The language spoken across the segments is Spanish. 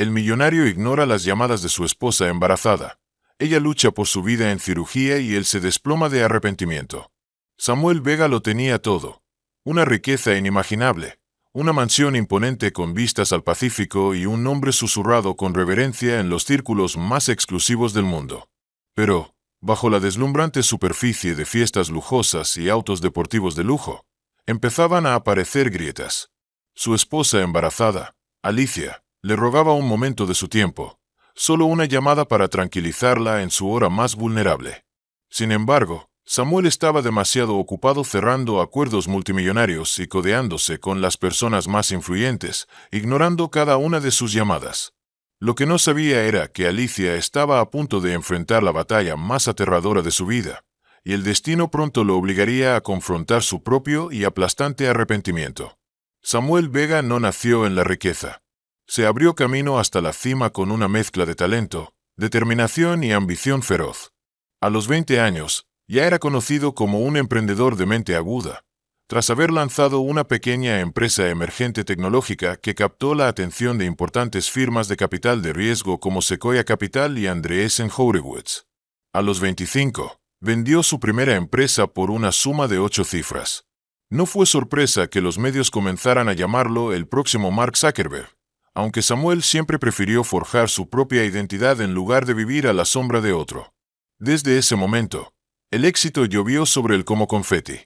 El millonario ignora las llamadas de su esposa embarazada. Ella lucha por su vida en cirugía y él se desploma de arrepentimiento. Samuel Vega lo tenía todo. Una riqueza inimaginable, una mansión imponente con vistas al Pacífico y un nombre susurrado con reverencia en los círculos más exclusivos del mundo. Pero, bajo la deslumbrante superficie de fiestas lujosas y autos deportivos de lujo, empezaban a aparecer grietas. Su esposa embarazada, Alicia, le rogaba un momento de su tiempo, solo una llamada para tranquilizarla en su hora más vulnerable. Sin embargo, Samuel estaba demasiado ocupado cerrando acuerdos multimillonarios y codeándose con las personas más influyentes, ignorando cada una de sus llamadas. Lo que no sabía era que Alicia estaba a punto de enfrentar la batalla más aterradora de su vida, y el destino pronto lo obligaría a confrontar su propio y aplastante arrepentimiento. Samuel Vega no nació en la riqueza. Se abrió camino hasta la cima con una mezcla de talento, determinación y ambición feroz. A los 20 años, ya era conocido como un emprendedor de mente aguda, tras haber lanzado una pequeña empresa emergente tecnológica que captó la atención de importantes firmas de capital de riesgo como Sequoia Capital y Andreessen Horowitz. A los 25, vendió su primera empresa por una suma de 8 cifras. No fue sorpresa que los medios comenzaran a llamarlo el próximo Mark Zuckerberg, aunque Samuel siempre prefirió forjar su propia identidad en lugar de vivir a la sombra de otro. Desde ese momento, el éxito llovió sobre él como confeti.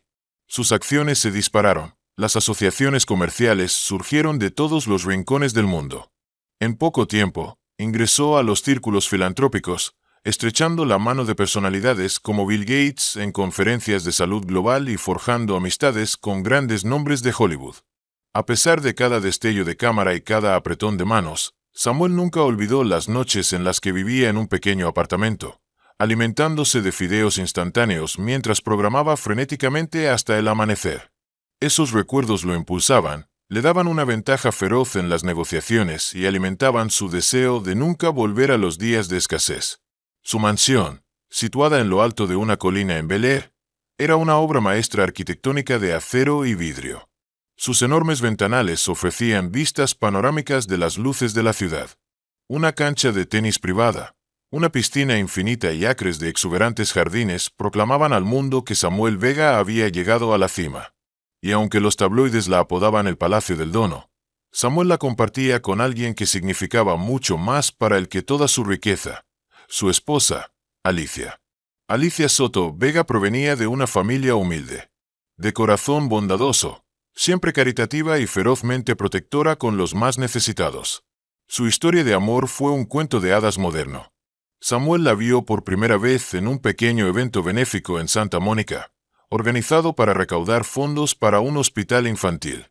Sus acciones se dispararon, las asociaciones comerciales surgieron de todos los rincones del mundo. En poco tiempo, ingresó a los círculos filantrópicos, estrechando la mano de personalidades como Bill Gates en conferencias de salud global y forjando amistades con grandes nombres de Hollywood. A pesar de cada destello de cámara y cada apretón de manos, Samuel nunca olvidó las noches en las que vivía en un pequeño apartamento, alimentándose de fideos instantáneos mientras programaba frenéticamente hasta el amanecer. Esos recuerdos lo impulsaban, le daban una ventaja feroz en las negociaciones y alimentaban su deseo de nunca volver a los días de escasez. Su mansión, situada en lo alto de una colina en Bel Air, era una obra maestra arquitectónica de acero y vidrio. Sus enormes ventanales ofrecían vistas panorámicas de las luces de la ciudad. Una cancha de tenis privada, una piscina infinita y acres de exuberantes jardines proclamaban al mundo que Samuel Vega había llegado a la cima. Y aunque los tabloides la apodaban el Palacio del Dono, Samuel la compartía con alguien que significaba mucho más para él que toda su riqueza: su esposa, Alicia. Alicia Soto Vega provenía de una familia humilde, de corazón bondadoso, siempre caritativa y ferozmente protectora con los más necesitados. Su historia de amor fue un cuento de hadas moderno. Samuel la vio por primera vez en un pequeño evento benéfico en Santa Mónica, organizado para recaudar fondos para un hospital infantil.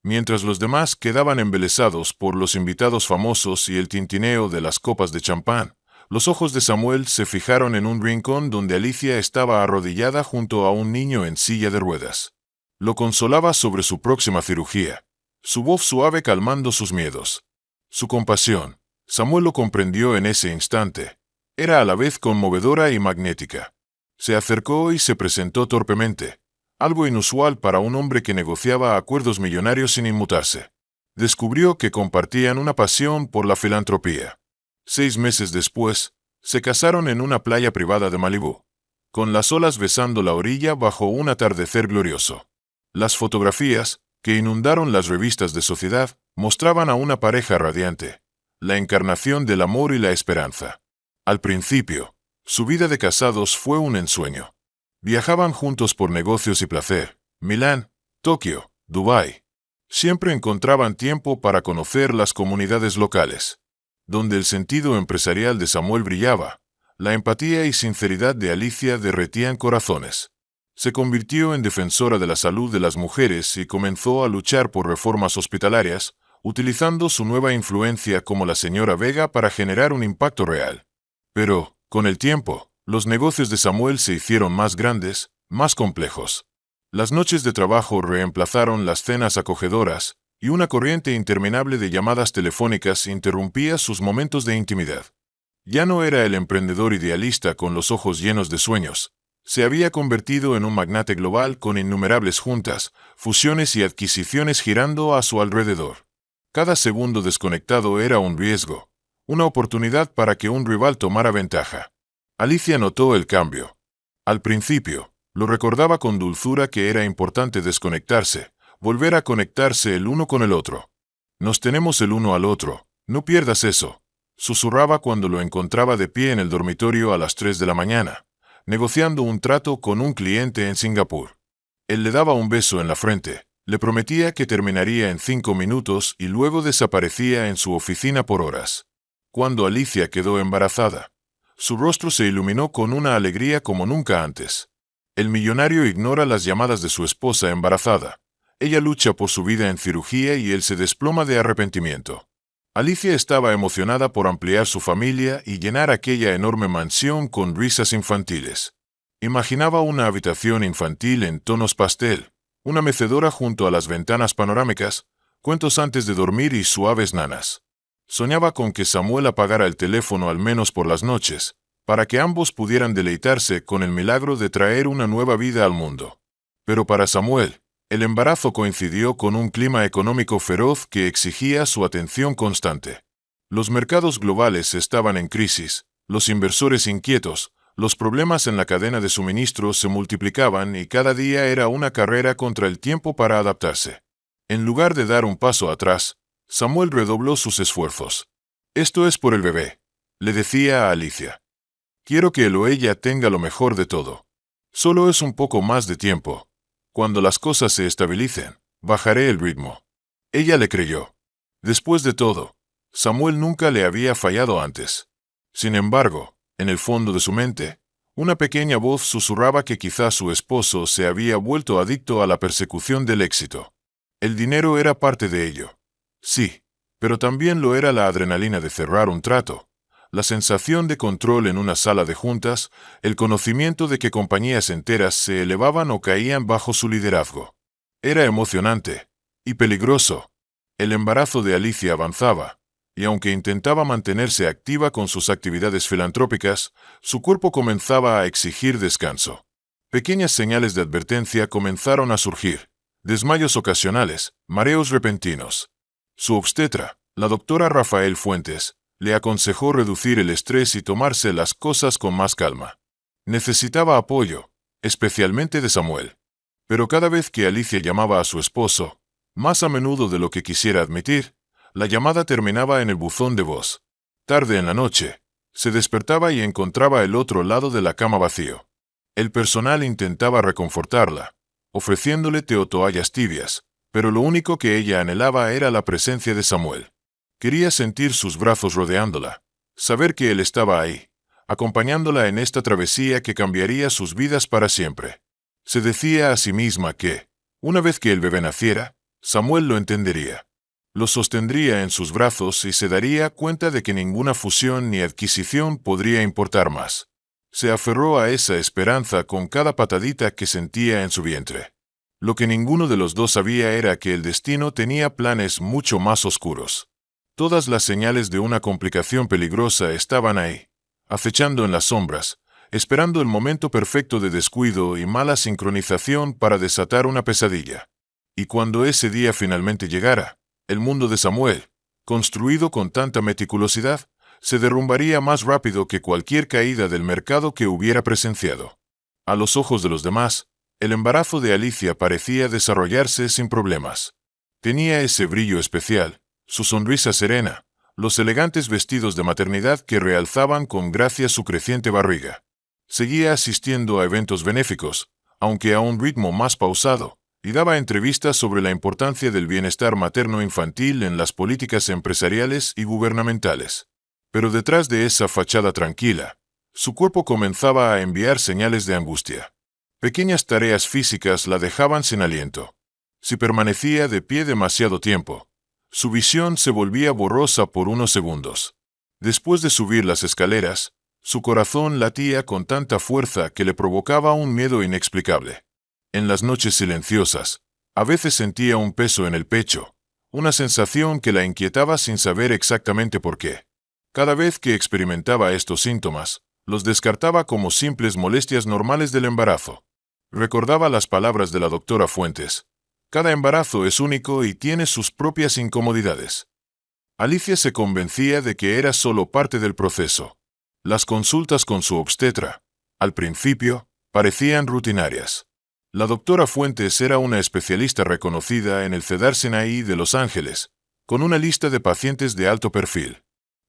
Mientras los demás quedaban embelesados por los invitados famosos y el tintineo de las copas de champán, los ojos de Samuel se fijaron en un rincón donde Alicia estaba arrodillada junto a un niño en silla de ruedas. Lo consolaba sobre su próxima cirugía, su voz suave calmando sus miedos. Su compasión, Samuel lo comprendió en ese instante, era a la vez conmovedora y magnética. Se acercó y se presentó torpemente, algo inusual para un hombre que negociaba acuerdos millonarios sin inmutarse. Descubrió que compartían una pasión por la filantropía. 6 meses después, se casaron en una playa privada de Malibú, con las olas besando la orilla bajo un atardecer glorioso. Las fotografías, que inundaron las revistas de sociedad, mostraban a una pareja radiante, la encarnación del amor y la esperanza. Al principio, su vida de casados fue un ensueño. Viajaban juntos por negocios y placer, Milán, Tokio, Dubái. Siempre encontraban tiempo para conocer las comunidades locales, donde el sentido empresarial de Samuel brillaba. La empatía y sinceridad de Alicia derretían corazones. Se convirtió en defensora de la salud de las mujeres y comenzó a luchar por reformas hospitalarias, utilizando su nueva influencia como la señora Vega para generar un impacto real. Pero, con el tiempo, los negocios de Samuel se hicieron más grandes, más complejos. Las noches de trabajo reemplazaron las cenas acogedoras, y una corriente interminable de llamadas telefónicas interrumpía sus momentos de intimidad. Ya no era el emprendedor idealista con los ojos llenos de sueños. Se había convertido en un magnate global con innumerables juntas, fusiones y adquisiciones girando a su alrededor. Cada segundo desconectado era un riesgo, una oportunidad para que un rival tomara ventaja. Alicia notó el cambio. Al principio, lo recordaba con dulzura que era importante desconectarse, volver a conectarse el uno con el otro. Nos tenemos el uno al otro, no pierdas eso, susurraba cuando lo encontraba de pie en el dormitorio a las 3 de la mañana, negociando un trato con un cliente en Singapur. Él le daba un beso en la frente, le prometía que terminaría en 5 minutos y luego desaparecía en su oficina por horas. Cuando Alicia quedó embarazada, su rostro se iluminó con una alegría como nunca antes. El millonario ignora las llamadas de su esposa embarazada. Ella lucha por su vida en cirugía y él se desploma de arrepentimiento. Alicia estaba emocionada por ampliar su familia y llenar aquella enorme mansión con risas infantiles. Imaginaba una habitación infantil en tonos pastel, una mecedora junto a las ventanas panorámicas, cuentos antes de dormir y suaves nanas. Soñaba con que Samuel apagara el teléfono al menos por las noches, para que ambos pudieran deleitarse con el milagro de traer una nueva vida al mundo. Pero para Samuel, el embarazo coincidió con un clima económico feroz que exigía su atención constante. Los mercados globales estaban en crisis, los inversores inquietos, los problemas en la cadena de suministro se multiplicaban y cada día era una carrera contra el tiempo para adaptarse. En lugar de dar un paso atrás, Samuel redobló sus esfuerzos. «Esto es por el bebé», le decía a Alicia. «Quiero que él o ella tenga lo mejor de todo. Solo es un poco más de tiempo. Cuando las cosas se estabilicen, bajaré el ritmo». Ella le creyó. Después de todo, Samuel nunca le había fallado antes. Sin embargo, en el fondo de su mente, una pequeña voz susurraba que quizá su esposo se había vuelto adicto a la persecución del éxito. El dinero era parte de ello. Sí, pero también lo era la adrenalina de cerrar un trato, la sensación de control en una sala de juntas, el conocimiento de que compañías enteras se elevaban o caían bajo su liderazgo. Era emocionante y peligroso. El embarazo de Alicia avanzaba, y aunque intentaba mantenerse activa con sus actividades filantrópicas, su cuerpo comenzaba a exigir descanso. Pequeñas señales de advertencia comenzaron a surgir: desmayos ocasionales, mareos repentinos. Su obstetra, la doctora Rafael Fuentes, le aconsejó reducir el estrés y tomarse las cosas con más calma. Necesitaba apoyo, especialmente de Samuel. Pero cada vez que Alicia llamaba a su esposo, más a menudo de lo que quisiera admitir, la llamada terminaba en el buzón de voz. Tarde en la noche, se despertaba y encontraba el otro lado de la cama vacío. El personal intentaba reconfortarla, ofreciéndole té o toallas tibias, pero lo único que ella anhelaba era la presencia de Samuel. Quería sentir sus brazos rodeándola, saber que él estaba ahí, acompañándola en esta travesía que cambiaría sus vidas para siempre. Se decía a sí misma que, una vez que el bebé naciera, Samuel lo entendería. Lo sostendría en sus brazos y se daría cuenta de que ninguna fusión ni adquisición podría importar más. Se aferró a esa esperanza con cada patadita que sentía en su vientre. Lo que ninguno de los dos sabía era que el destino tenía planes mucho más oscuros. Todas las señales de una complicación peligrosa estaban ahí, acechando en las sombras, esperando el momento perfecto de descuido y mala sincronización para desatar una pesadilla. Y cuando ese día finalmente llegara, el mundo de Samuel, construido con tanta meticulosidad, se derrumbaría más rápido que cualquier caída del mercado que hubiera presenciado. A los ojos de los demás, el embarazo de Alicia parecía desarrollarse sin problemas. Tenía ese brillo especial, su sonrisa serena, los elegantes vestidos de maternidad que realzaban con gracia su creciente barriga. Seguía asistiendo a eventos benéficos, aunque a un ritmo más pausado, y daba entrevistas sobre la importancia del bienestar materno-infantil en las políticas empresariales y gubernamentales. Pero detrás de esa fachada tranquila, su cuerpo comenzaba a enviar señales de angustia. Pequeñas tareas físicas la dejaban sin aliento. Si permanecía de pie demasiado tiempo, su visión se volvía borrosa por unos segundos. Después de subir las escaleras, su corazón latía con tanta fuerza que le provocaba un miedo inexplicable. En las noches silenciosas, a veces sentía un peso en el pecho, una sensación que la inquietaba sin saber exactamente por qué. Cada vez que experimentaba estos síntomas, los descartaba como simples molestias normales del embarazo. Recordaba las palabras de la doctora Fuentes: Cada embarazo es único y tiene sus propias incomodidades. Alicia se convencía de que era solo parte del proceso. Las consultas con su obstetra, al principio, parecían rutinarias. La doctora Fuentes era una especialista reconocida en el Cedar Sinai de Los Ángeles, con una lista de pacientes de alto perfil.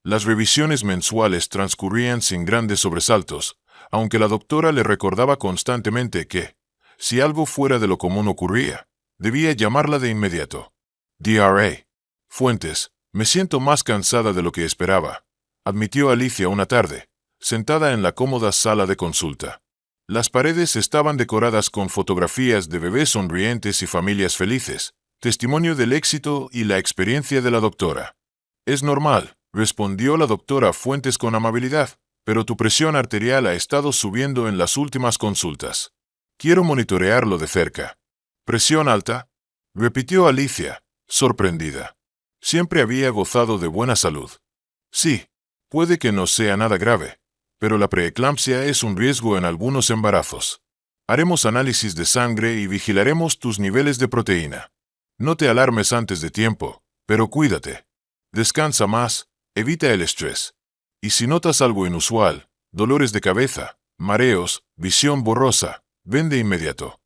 Las revisiones mensuales transcurrían sin grandes sobresaltos, aunque la doctora le recordaba constantemente que, si algo fuera de lo común ocurría, debía llamarla de inmediato. Dra. Fuentes, me siento más cansada de lo que esperaba, admitió Alicia una tarde, sentada en la cómoda sala de consulta. Las paredes estaban decoradas con fotografías de bebés sonrientes y familias felices, testimonio del éxito y la experiencia de la doctora. Es normal, respondió la doctora Fuentes con amabilidad, pero tu presión arterial ha estado subiendo en las últimas consultas. Quiero monitorearlo de cerca. ¿Presión alta?, repitió Alicia, sorprendida. Siempre había gozado de buena salud. Sí, puede que no sea nada grave, pero la preeclampsia es un riesgo en algunos embarazos. Haremos análisis de sangre y vigilaremos tus niveles de proteína. No te alarmes antes de tiempo, pero cuídate. Descansa más, evita el estrés. Y si notas algo inusual, dolores de cabeza, mareos, visión borrosa, ven de inmediato.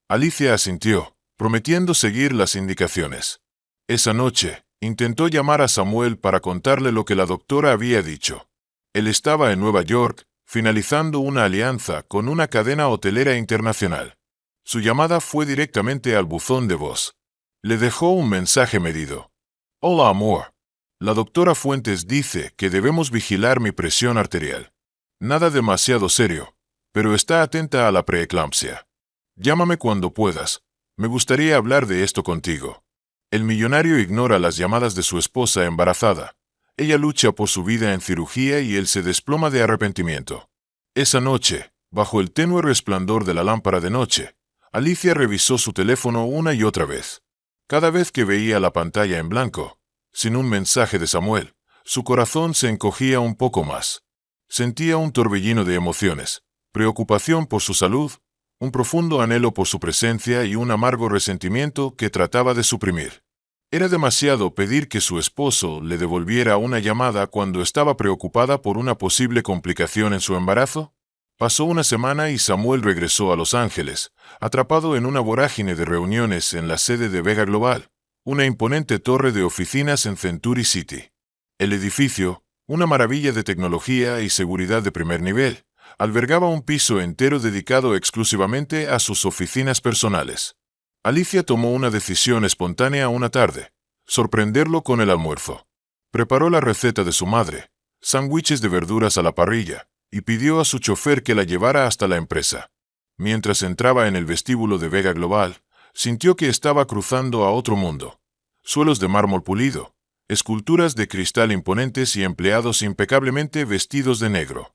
Alicia asintió, prometiendo seguir las indicaciones. Esa noche, intentó llamar a Samuel para contarle lo que la doctora había dicho. Él estaba en Nueva York, finalizando una alianza con una cadena hotelera internacional. Su llamada fue directamente al buzón de voz. Le dejó un mensaje medido. Hola, amor. La doctora Fuentes dice que debemos vigilar mi presión arterial. Nada demasiado serio, pero está atenta a la preeclampsia. Llámame cuando puedas. Me gustaría hablar de esto contigo. El millonario ignora las llamadas de su esposa embarazada. Ella lucha por su vida en cirugía y él se desploma de arrepentimiento. Esa noche, bajo el tenue resplandor de la lámpara de noche, Alicia revisó su teléfono una y otra vez. Cada vez que veía la pantalla en blanco, sin un mensaje de Samuel, su corazón se encogía un poco más. Sentía un torbellino de emociones, preocupación por su salud, un profundo anhelo por su presencia y un amargo resentimiento que trataba de suprimir. ¿Era demasiado pedir que su esposo le devolviera una llamada cuando estaba preocupada por una posible complicación en su embarazo? Pasó una semana y Samuel regresó a Los Ángeles, atrapado en una vorágine de reuniones en la sede de Vega Global, una imponente torre de oficinas en Century City. El edificio, una maravilla de tecnología y seguridad de primer nivel, albergaba un piso entero dedicado exclusivamente a sus oficinas personales. Alicia tomó una decisión espontánea una tarde: sorprenderlo con el almuerzo. Preparó la receta de su madre, sándwiches de verduras a la parrilla, y pidió a su chofer que la llevara hasta la empresa. Mientras entraba en el vestíbulo de Vega Global, sintió que estaba cruzando a otro mundo. Suelos de mármol pulido, esculturas de cristal imponentes y empleados impecablemente vestidos de negro.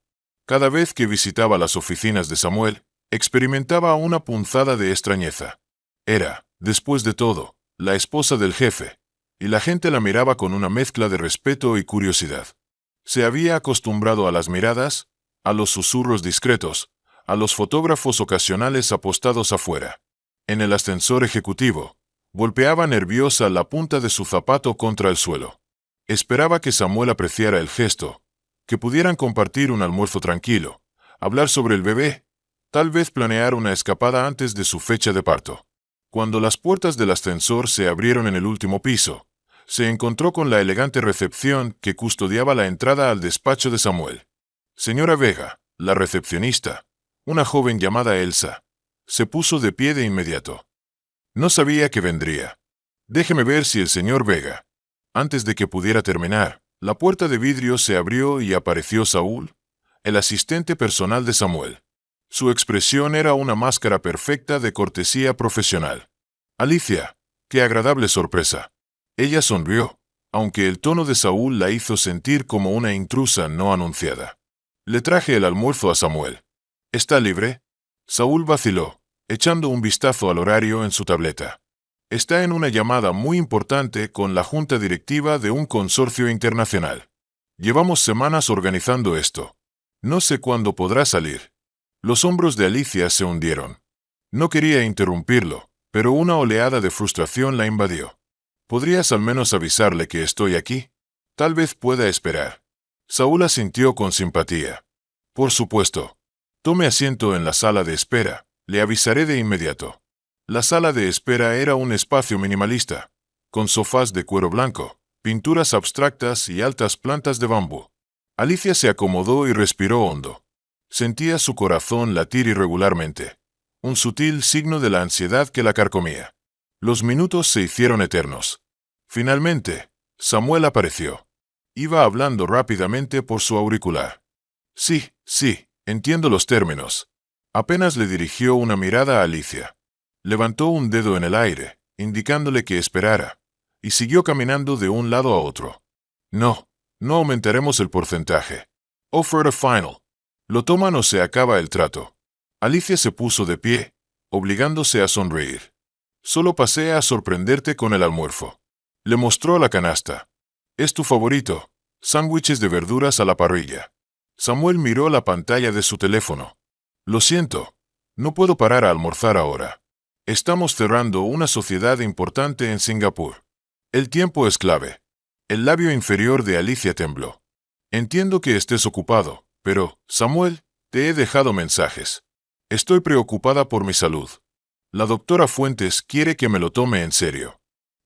Cada vez que visitaba las oficinas de Samuel, experimentaba una punzada de extrañeza. Era, después de todo, la esposa del jefe, y la gente la miraba con una mezcla de respeto y curiosidad. Se había acostumbrado a las miradas, a los susurros discretos, a los fotógrafos ocasionales apostados afuera. En el ascensor ejecutivo, golpeaba nerviosa la punta de su zapato contra el suelo. Esperaba que Samuel apreciara el gesto, que pudieran compartir un almuerzo tranquilo, hablar sobre el bebé, tal vez planear una escapada antes de su fecha de parto. Cuando las puertas del ascensor se abrieron en el último piso, se encontró con la elegante recepción que custodiaba la entrada al despacho de Samuel. Señora Vega, la recepcionista, una joven llamada Elsa, se puso de pie de inmediato. No sabía que vendría. Déjeme ver si el señor Vega. Antes de que pudiera terminar, la puerta de vidrio se abrió y apareció Saúl, el asistente personal de Samuel. Su expresión era una máscara perfecta de cortesía profesional. Alicia, qué agradable sorpresa. Ella sonrió, aunque el tono de Saúl la hizo sentir como una intrusa no anunciada. Le traje el almuerzo a Samuel. ¿Está libre? Saúl vaciló, echando un vistazo al horario en su tableta. Está en una llamada muy importante con la junta directiva de un consorcio internacional. Llevamos semanas organizando esto. No sé cuándo podrá salir. Los hombros de Alicia se hundieron. No quería interrumpirlo, pero una oleada de frustración la invadió. ¿Podrías al menos avisarle que estoy aquí? Tal vez pueda esperar. Saúl asintió con simpatía. Por supuesto. Tome asiento en la sala de espera. Le avisaré de inmediato. La sala de espera era un espacio minimalista, con sofás de cuero blanco, pinturas abstractas y altas plantas de bambú. Alicia se acomodó y respiró hondo. Sentía su corazón latir irregularmente, un sutil signo de la ansiedad que la carcomía. Los minutos se hicieron eternos. Finalmente, Samuel apareció. Iba hablando rápidamente por su auricular. Sí, entiendo los términos. Apenas le dirigió una mirada a Alicia. Levantó un dedo en el aire, indicándole que esperara, y siguió caminando de un lado a otro. No aumentaremos el porcentaje. Offer a final. Lo toman o se acaba el trato. Alicia se puso de pie, obligándose a sonreír. Solo pasé a sorprenderte con el almuerzo. Le mostró la canasta. Es tu favorito. Sándwiches de verduras a la parrilla. Samuel miró la pantalla de su teléfono. Lo siento. No puedo parar a almorzar ahora. Estamos cerrando una sociedad importante en Singapur. El tiempo es clave. El labio inferior de Alicia tembló. Entiendo que estés ocupado, pero, Samuel, te he dejado mensajes. Estoy preocupada por mi salud. La doctora Fuentes quiere que me lo tome en serio.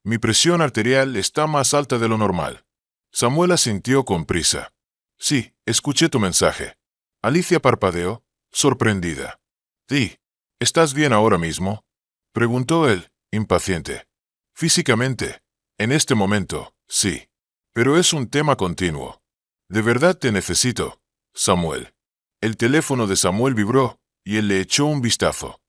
Mi presión arterial está más alta de lo normal. Samuel asintió con prisa. Sí, escuché tu mensaje. Alicia parpadeó, sorprendida. Sí, ¿estás bien ahora mismo? Preguntó él, impaciente. Físicamente, en este momento, sí. Pero es un tema continuo. De verdad te necesito, Samuel. El teléfono de Samuel vibró, y él le echó un vistazo.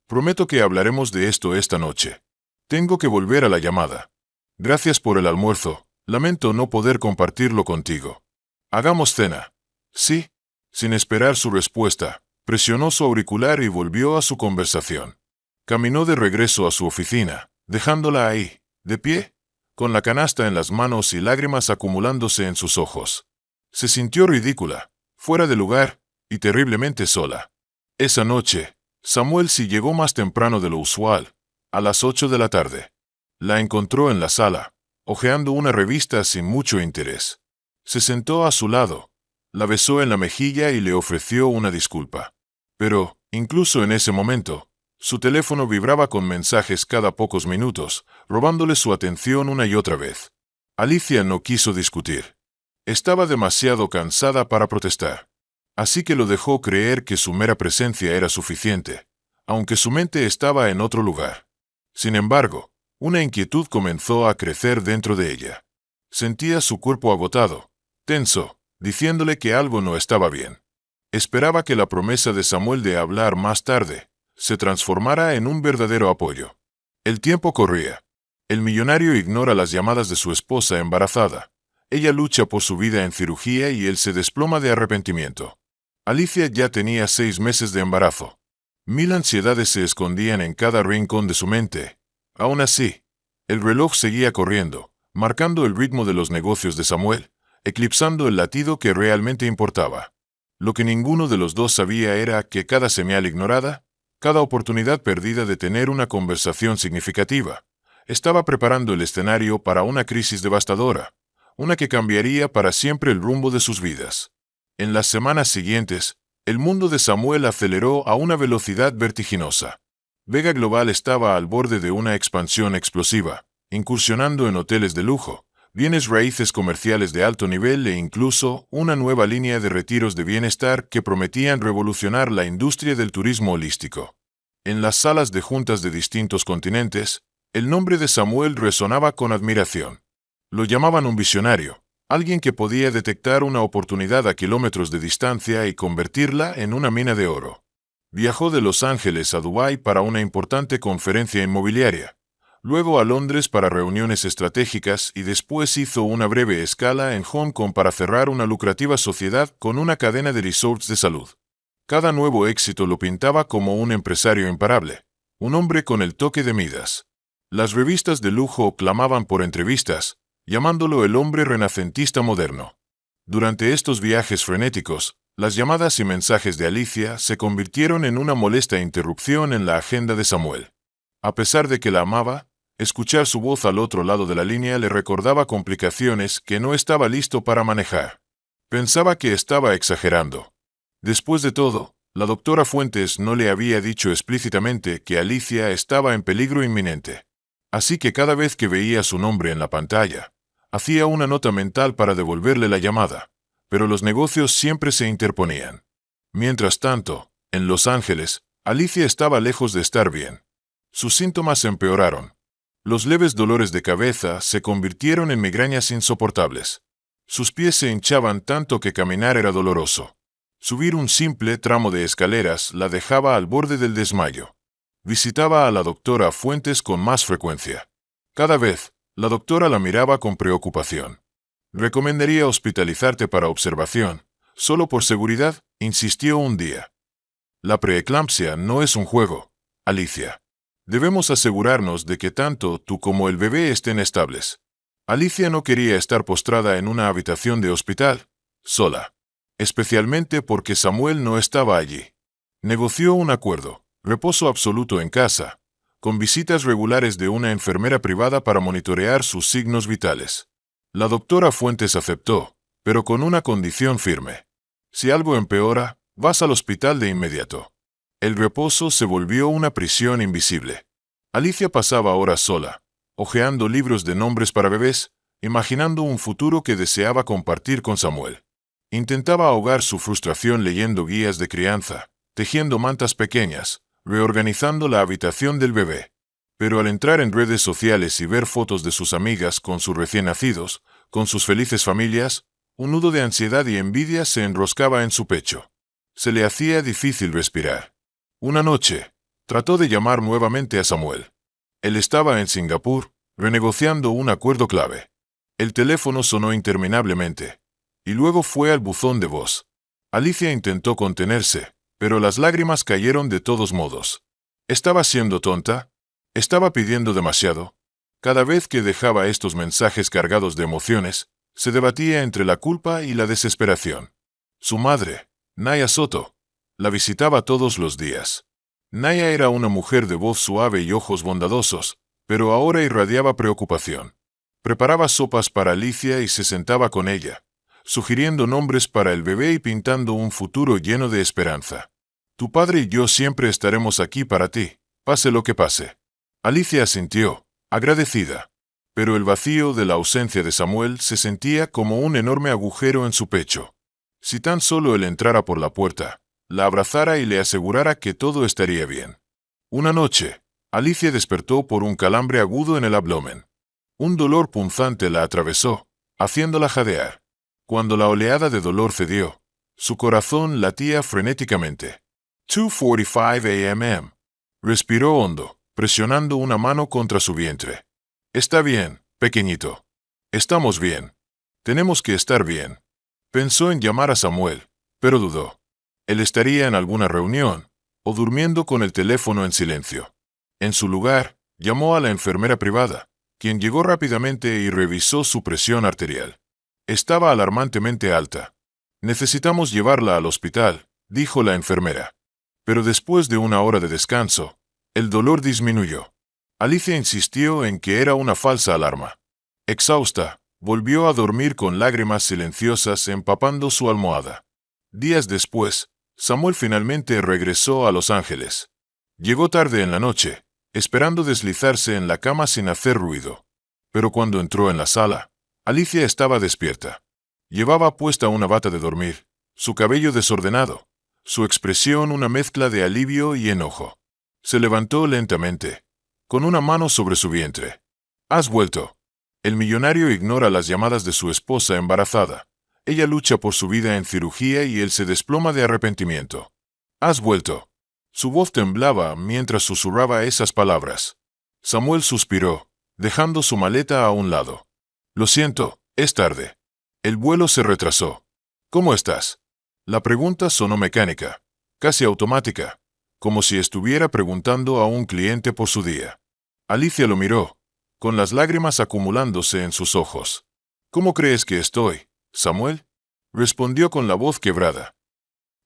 Prometo que hablaremos de esto esta noche. Tengo que volver a la llamada. Gracias por el almuerzo. Lamento no poder compartirlo contigo. Hagamos cena. Sí. Sin esperar su respuesta, presionó su auricular y volvió a su conversación. Caminó de regreso a su oficina, dejándola ahí, de pie, con la canasta en las manos y lágrimas acumulándose en sus ojos. Se sintió ridícula, fuera de lugar, y terriblemente sola. Esa noche, Samuel sí llegó más temprano de lo usual, a las 8 de la tarde. La encontró en la sala, hojeando una revista sin mucho interés. Se sentó a su lado, la besó en la mejilla y le ofreció una disculpa. Pero, incluso en ese momento, su teléfono vibraba con mensajes cada pocos minutos, robándole su atención una y otra vez. Alicia no quiso discutir. Estaba demasiado cansada para protestar. Así que lo dejó creer que su mera presencia era suficiente, aunque su mente estaba en otro lugar. Sin embargo, una inquietud comenzó a crecer dentro de ella. Sentía su cuerpo agotado, tenso, diciéndole que algo no estaba bien. Esperaba que la promesa de Samuel de hablar más tarde se transformara en un verdadero apoyo. El tiempo corría. El millonario ignora las llamadas de su esposa embarazada. Ella lucha por su vida en cirugía y él se desploma de arrepentimiento. Alicia ya tenía 6 meses de embarazo. 1000 ansiedades se escondían en cada rincón de su mente. Aún así, el reloj seguía corriendo, marcando el ritmo de los negocios de Samuel, eclipsando el latido que realmente importaba. Lo que ninguno de los dos sabía era que cada señal ignorada, cada oportunidad perdida de tener una conversación significativa, estaba preparando el escenario para una crisis devastadora, una que cambiaría para siempre el rumbo de sus vidas. En las semanas siguientes, el mundo de Samuel aceleró a una velocidad vertiginosa. Vega Global estaba al borde de una expansión explosiva, incursionando en hoteles de lujo, bienes raíces comerciales de alto nivel e incluso una nueva línea de retiros de bienestar que prometían revolucionar la industria del turismo holístico. En las salas de juntas de distintos continentes, el nombre de Samuel resonaba con admiración. Lo llamaban un visionario, alguien que podía detectar una oportunidad a kilómetros de distancia y convertirla en una mina de oro. Viajó de Los Ángeles a Dubái para una importante conferencia inmobiliaria, luego a Londres para reuniones estratégicas y después hizo una breve escala en Hong Kong para cerrar una lucrativa sociedad con una cadena de resorts de salud. Cada nuevo éxito lo pintaba como un empresario imparable, un hombre con el toque de Midas. Las revistas de lujo clamaban por entrevistas, llamándolo el hombre renacentista moderno. Durante estos viajes frenéticos, las llamadas y mensajes de Alicia se convirtieron en una molesta interrupción en la agenda de Samuel. A pesar de que la amaba, escuchar su voz al otro lado de la línea le recordaba complicaciones que no estaba listo para manejar. Pensaba que estaba exagerando. Después de todo, la doctora Fuentes no le había dicho explícitamente que Alicia estaba en peligro inminente. Así que cada vez que veía su nombre en la pantalla, hacía una nota mental para devolverle la llamada, pero los negocios siempre se interponían. Mientras tanto, en Los Ángeles, Alicia estaba lejos de estar bien. Sus síntomas empeoraron. Los leves dolores de cabeza se convirtieron en migrañas insoportables. Sus pies se hinchaban tanto que caminar era doloroso. Subir un simple tramo de escaleras la dejaba al borde del desmayo. Visitaba a la doctora Fuentes con más frecuencia. Cada vez, la doctora la miraba con preocupación. Recomendaría hospitalizarte para observación. Solo por seguridad, insistió un día. La preeclampsia no es un juego, Alicia. Debemos asegurarnos de que tanto tú como el bebé estén estables. Alicia no quería estar postrada en una habitación de hospital, sola. Especialmente porque Samuel no estaba allí. Negoció un acuerdo, reposo absoluto en casa, con visitas regulares de una enfermera privada para monitorear sus signos vitales. La doctora Fuentes aceptó, pero con una condición firme. Si algo empeora, vas al hospital de inmediato. El reposo se volvió una prisión invisible. Alicia pasaba horas sola, hojeando libros de nombres para bebés, imaginando un futuro que deseaba compartir con Samuel. Intentaba ahogar su frustración leyendo guías de crianza, tejiendo mantas pequeñas, reorganizando la habitación del bebé. Pero al entrar en redes sociales y ver fotos de sus amigas con sus recién nacidos, con sus felices familias, un nudo de ansiedad y envidia se enroscaba en su pecho. Se le hacía difícil respirar. Una noche, trató de llamar nuevamente a Samuel. Él estaba en Singapur, renegociando un acuerdo clave. El teléfono sonó interminablemente, y luego fue al buzón de voz. Alicia intentó contenerse, pero las lágrimas cayeron de todos modos. ¿Estaba siendo tonta? ¿Estaba pidiendo demasiado? Cada vez que dejaba estos mensajes cargados de emociones, se debatía entre la culpa y la desesperación. Su madre, Naya Soto, la visitaba todos los días. Naya era una mujer de voz suave y ojos bondadosos, pero ahora irradiaba preocupación. Preparaba sopas para Alicia y se sentaba con ella, sugiriendo nombres para el bebé y pintando un futuro lleno de esperanza. Tu padre y yo siempre estaremos aquí para ti, pase lo que pase. Alicia asintió, agradecida, pero el vacío de la ausencia de Samuel se sentía como un enorme agujero en su pecho. Si tan solo él entrara por la puerta, la abrazara y le asegurara que todo estaría bien. Una noche, Alicia despertó por un calambre agudo en el abdomen. Un dolor punzante la atravesó, haciéndola jadear. Cuando la oleada de dolor cedió, su corazón latía frenéticamente. 2:45 a.m. Respiró hondo, presionando una mano contra su vientre. Está bien, pequeñito. Estamos bien. Tenemos que estar bien. Pensó en llamar a Samuel, pero dudó. Él estaría en alguna reunión, o durmiendo con el teléfono en silencio. En su lugar, llamó a la enfermera privada, quien llegó rápidamente y revisó su presión arterial. Estaba alarmantemente alta. Necesitamos llevarla al hospital, dijo la enfermera. Pero después de una hora de descanso, el dolor disminuyó. Alicia insistió en que era una falsa alarma. Exhausta, volvió a dormir con lágrimas silenciosas empapando su almohada. Días después, Samuel finalmente regresó a Los Ángeles. Llegó tarde en la noche, esperando deslizarse en la cama sin hacer ruido. Pero cuando entró en la sala, Alicia estaba despierta. Llevaba puesta una bata de dormir, su cabello desordenado, su expresión una mezcla de alivio y enojo. Se levantó lentamente, con una mano sobre su vientre. ¿Has vuelto? El millonario ignora las llamadas de su esposa embarazada. Ella lucha por su vida en cirugía y él se desploma de arrepentimiento. ¿Has vuelto? Su voz temblaba mientras susurraba esas palabras. Samuel suspiró, dejando su maleta a un lado. Lo siento, es tarde. El vuelo se retrasó. ¿Cómo estás? La pregunta sonó mecánica, casi automática, como si estuviera preguntando a un cliente por su día. Alicia lo miró, con las lágrimas acumulándose en sus ojos. ¿Cómo crees que estoy, Samuel? Respondió con la voz quebrada.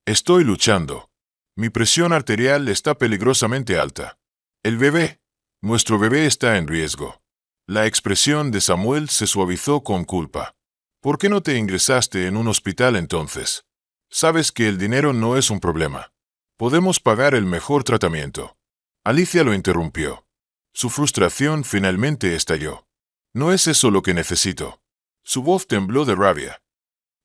Estoy luchando. Mi presión arterial está peligrosamente alta. El bebé. Nuestro bebé está en riesgo. La expresión de Samuel se suavizó con culpa. ¿Por qué no te ingresaste en un hospital entonces? Sabes que el dinero no es un problema. Podemos pagar el mejor tratamiento. Alicia lo interrumpió. Su frustración finalmente estalló. No es eso lo que necesito. Su voz tembló de rabia.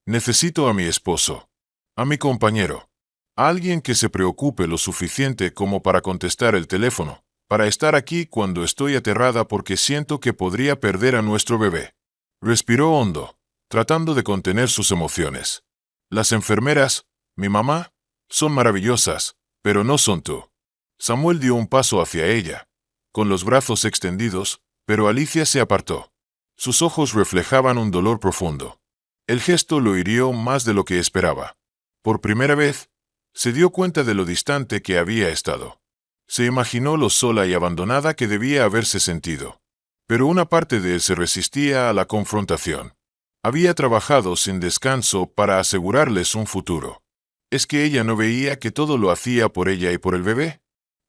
Necesito a mi esposo. A mi compañero. A alguien que se preocupe lo suficiente como para contestar el teléfono, para estar aquí cuando estoy aterrada porque siento que podría perder a nuestro bebé. Respiró hondo, tratando de contener sus emociones. Las enfermeras, mi mamá, son maravillosas, pero no son tú. Samuel dio un paso hacia ella, con los brazos extendidos, pero Alicia se apartó. Sus ojos reflejaban un dolor profundo. El gesto lo hirió más de lo que esperaba. Por primera vez, se dio cuenta de lo distante que había estado. Se imaginó lo sola y abandonada que debía haberse sentido. Pero una parte de él se resistía a la confrontación. Había trabajado sin descanso para asegurarles un futuro. ¿Es que ella no veía que todo lo hacía por ella y por el bebé?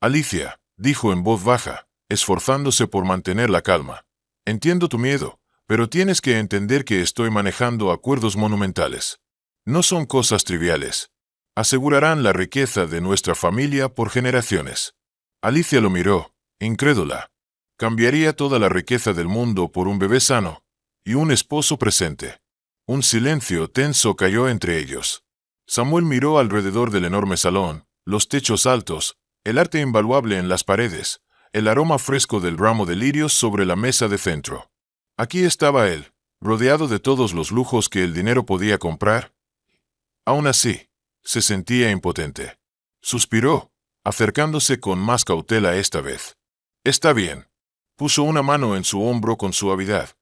Alicia, dijo en voz baja, esforzándose por mantener la calma. Entiendo tu miedo, pero tienes que entender que estoy manejando acuerdos monumentales. No son cosas triviales. Asegurarán la riqueza de nuestra familia por generaciones. Alicia lo miró, incrédula. Cambiaría toda la riqueza del mundo por un bebé sano y un esposo presente. Un silencio tenso cayó entre ellos. Samuel miró alrededor del enorme salón, los techos altos, el arte invaluable en las paredes, el aroma fresco del ramo de lirios sobre la mesa de centro. Aquí estaba él, rodeado de todos los lujos que el dinero podía comprar. Aún así, se sentía impotente. Suspiró, acercándose con más cautela esta vez. Está bien. Puso una mano en su hombro con suavidad.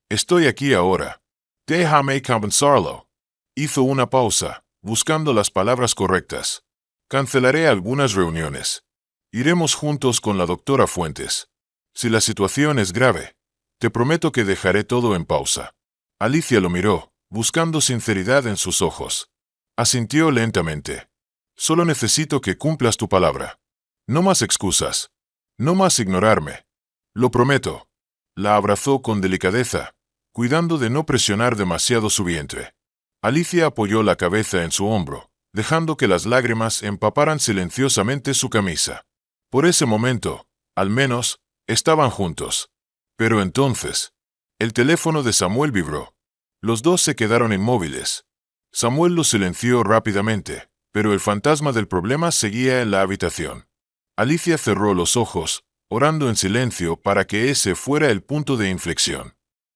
Estoy aquí ahora. Déjame compensarlo. Hizo una pausa, buscando las palabras correctas. Cancelaré algunas reuniones. Iremos juntos con la doctora Fuentes. Si la situación es grave, te prometo que dejaré todo en pausa. Alicia lo miró, buscando sinceridad en sus ojos. Asintió lentamente. Solo necesito que cumplas tu palabra. No más excusas. No más ignorarme. Lo prometo. La abrazó con delicadeza, cuidando de no presionar demasiado su vientre. Alicia apoyó la cabeza en su hombro, dejando que las lágrimas empaparan silenciosamente su camisa. Por ese momento, al menos, estaban juntos. Pero entonces, el teléfono de Samuel vibró. Los dos se quedaron inmóviles. Samuel lo silenció rápidamente, pero el fantasma del problema seguía en la habitación. Alicia cerró los ojos, orando en silencio para que ese fuera el punto de inflexión.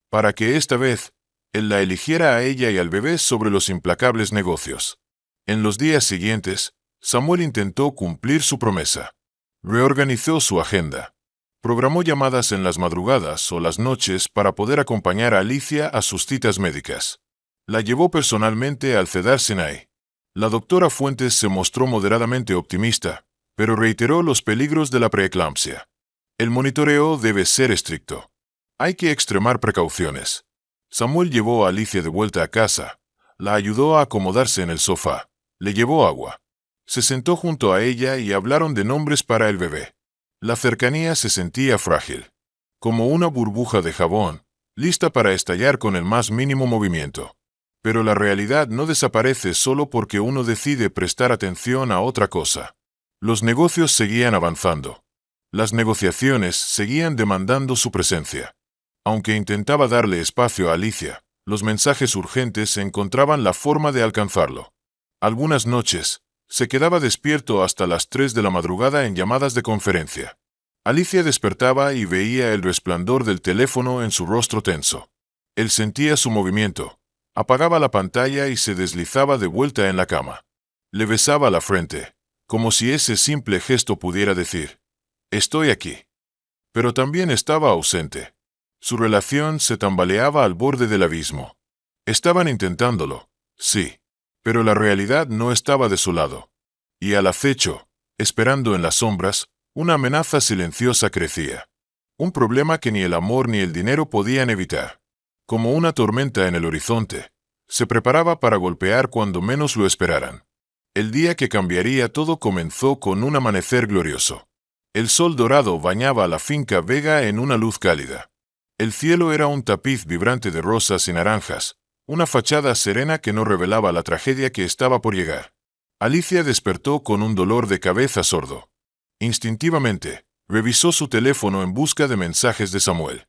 Para que esta vez, él la eligiera a ella y al bebé sobre los implacables negocios. En los días siguientes, Samuel intentó cumplir su promesa. Reorganizó su agenda. Programó llamadas en las madrugadas o las noches para poder acompañar a Alicia a sus citas médicas. La llevó personalmente al Cedar Sinai. La doctora Fuentes se mostró moderadamente optimista, pero reiteró los peligros de la preeclampsia. El monitoreo debe ser estricto. Hay que extremar precauciones. Samuel llevó a Alicia de vuelta a casa, la ayudó a acomodarse en el sofá, le llevó agua. Se sentó junto a ella y hablaron de nombres para el bebé. La cercanía se sentía frágil, como una burbuja de jabón, lista para estallar con el más mínimo movimiento. Pero la realidad no desaparece solo porque uno decide prestar atención a otra cosa. Los negocios seguían avanzando. Las negociaciones seguían demandando su presencia. Aunque intentaba darle espacio a Alicia, los mensajes urgentes encontraban la forma de alcanzarlo. Algunas noches, se quedaba despierto hasta las 3 de la madrugada en llamadas de conferencia. Alicia despertaba y veía el resplandor del teléfono en su rostro tenso. Él sentía su movimiento, apagaba la pantalla y se deslizaba de vuelta en la cama. Le besaba la frente, como si ese simple gesto pudiera decir, «Estoy aquí». Pero también estaba ausente. Su relación se tambaleaba al borde del abismo. Estaban intentándolo, sí, pero la realidad no estaba de su lado. Y al acecho, esperando en las sombras, una amenaza silenciosa crecía. Un problema que ni el amor ni el dinero podían evitar. Como una tormenta en el horizonte, se preparaba para golpear cuando menos lo esperaran. El día que cambiaría todo comenzó con un amanecer glorioso. El sol dorado bañaba la finca Vega en una luz cálida. El cielo era un tapiz vibrante de rosas y naranjas, una fachada serena que no revelaba la tragedia que estaba por llegar. Alicia despertó con un dolor de cabeza sordo. Instintivamente, revisó su teléfono en busca de mensajes de Samuel.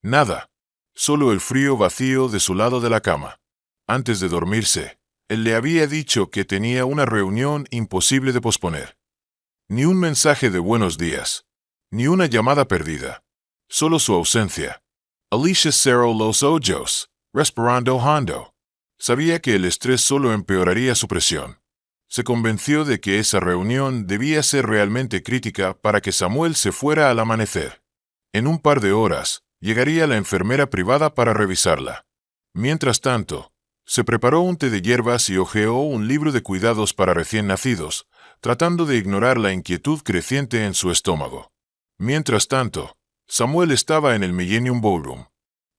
Nada. Solo el frío vacío de su lado de la cama. Antes de dormirse, él le había dicho que tenía una reunión imposible de posponer. Ni un mensaje de buenos días. Ni una llamada perdida. Solo su ausencia. Alicia cerró los ojos, respirando hondo. Sabía que el estrés solo empeoraría su presión. Se convenció de que esa reunión debía ser realmente crítica para que Samuel se fuera al amanecer. En un par de horas, llegaría la enfermera privada para revisarla. Mientras tanto, se preparó un té de hierbas y hojeó un libro de cuidados para recién nacidos, tratando de ignorar la inquietud creciente en su estómago. Mientras tanto, Samuel estaba en el Millennium Ballroom,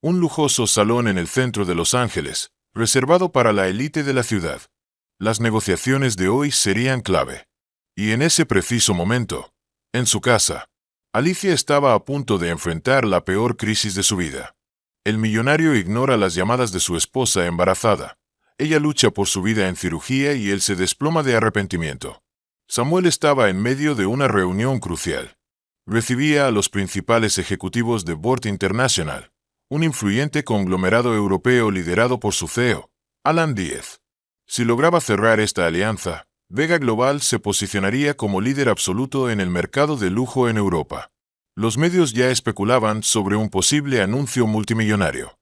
un lujoso salón en el centro de Los Ángeles, reservado para la élite de la ciudad. Las negociaciones de hoy serían clave. Y en ese preciso momento, en su casa, Alicia estaba a punto de enfrentar la peor crisis de su vida. El millonario ignora las llamadas de su esposa embarazada. Ella lucha por su vida en cirugía y él se desploma de arrepentimiento. Samuel estaba en medio de una reunión crucial. Recibía a los principales ejecutivos de Board International, un influyente conglomerado europeo liderado por su CEO, Alan Diez. Si lograba cerrar esta alianza, Vega Global se posicionaría como líder absoluto en el mercado de lujo en Europa. Los medios ya especulaban sobre un posible anuncio multimillonario.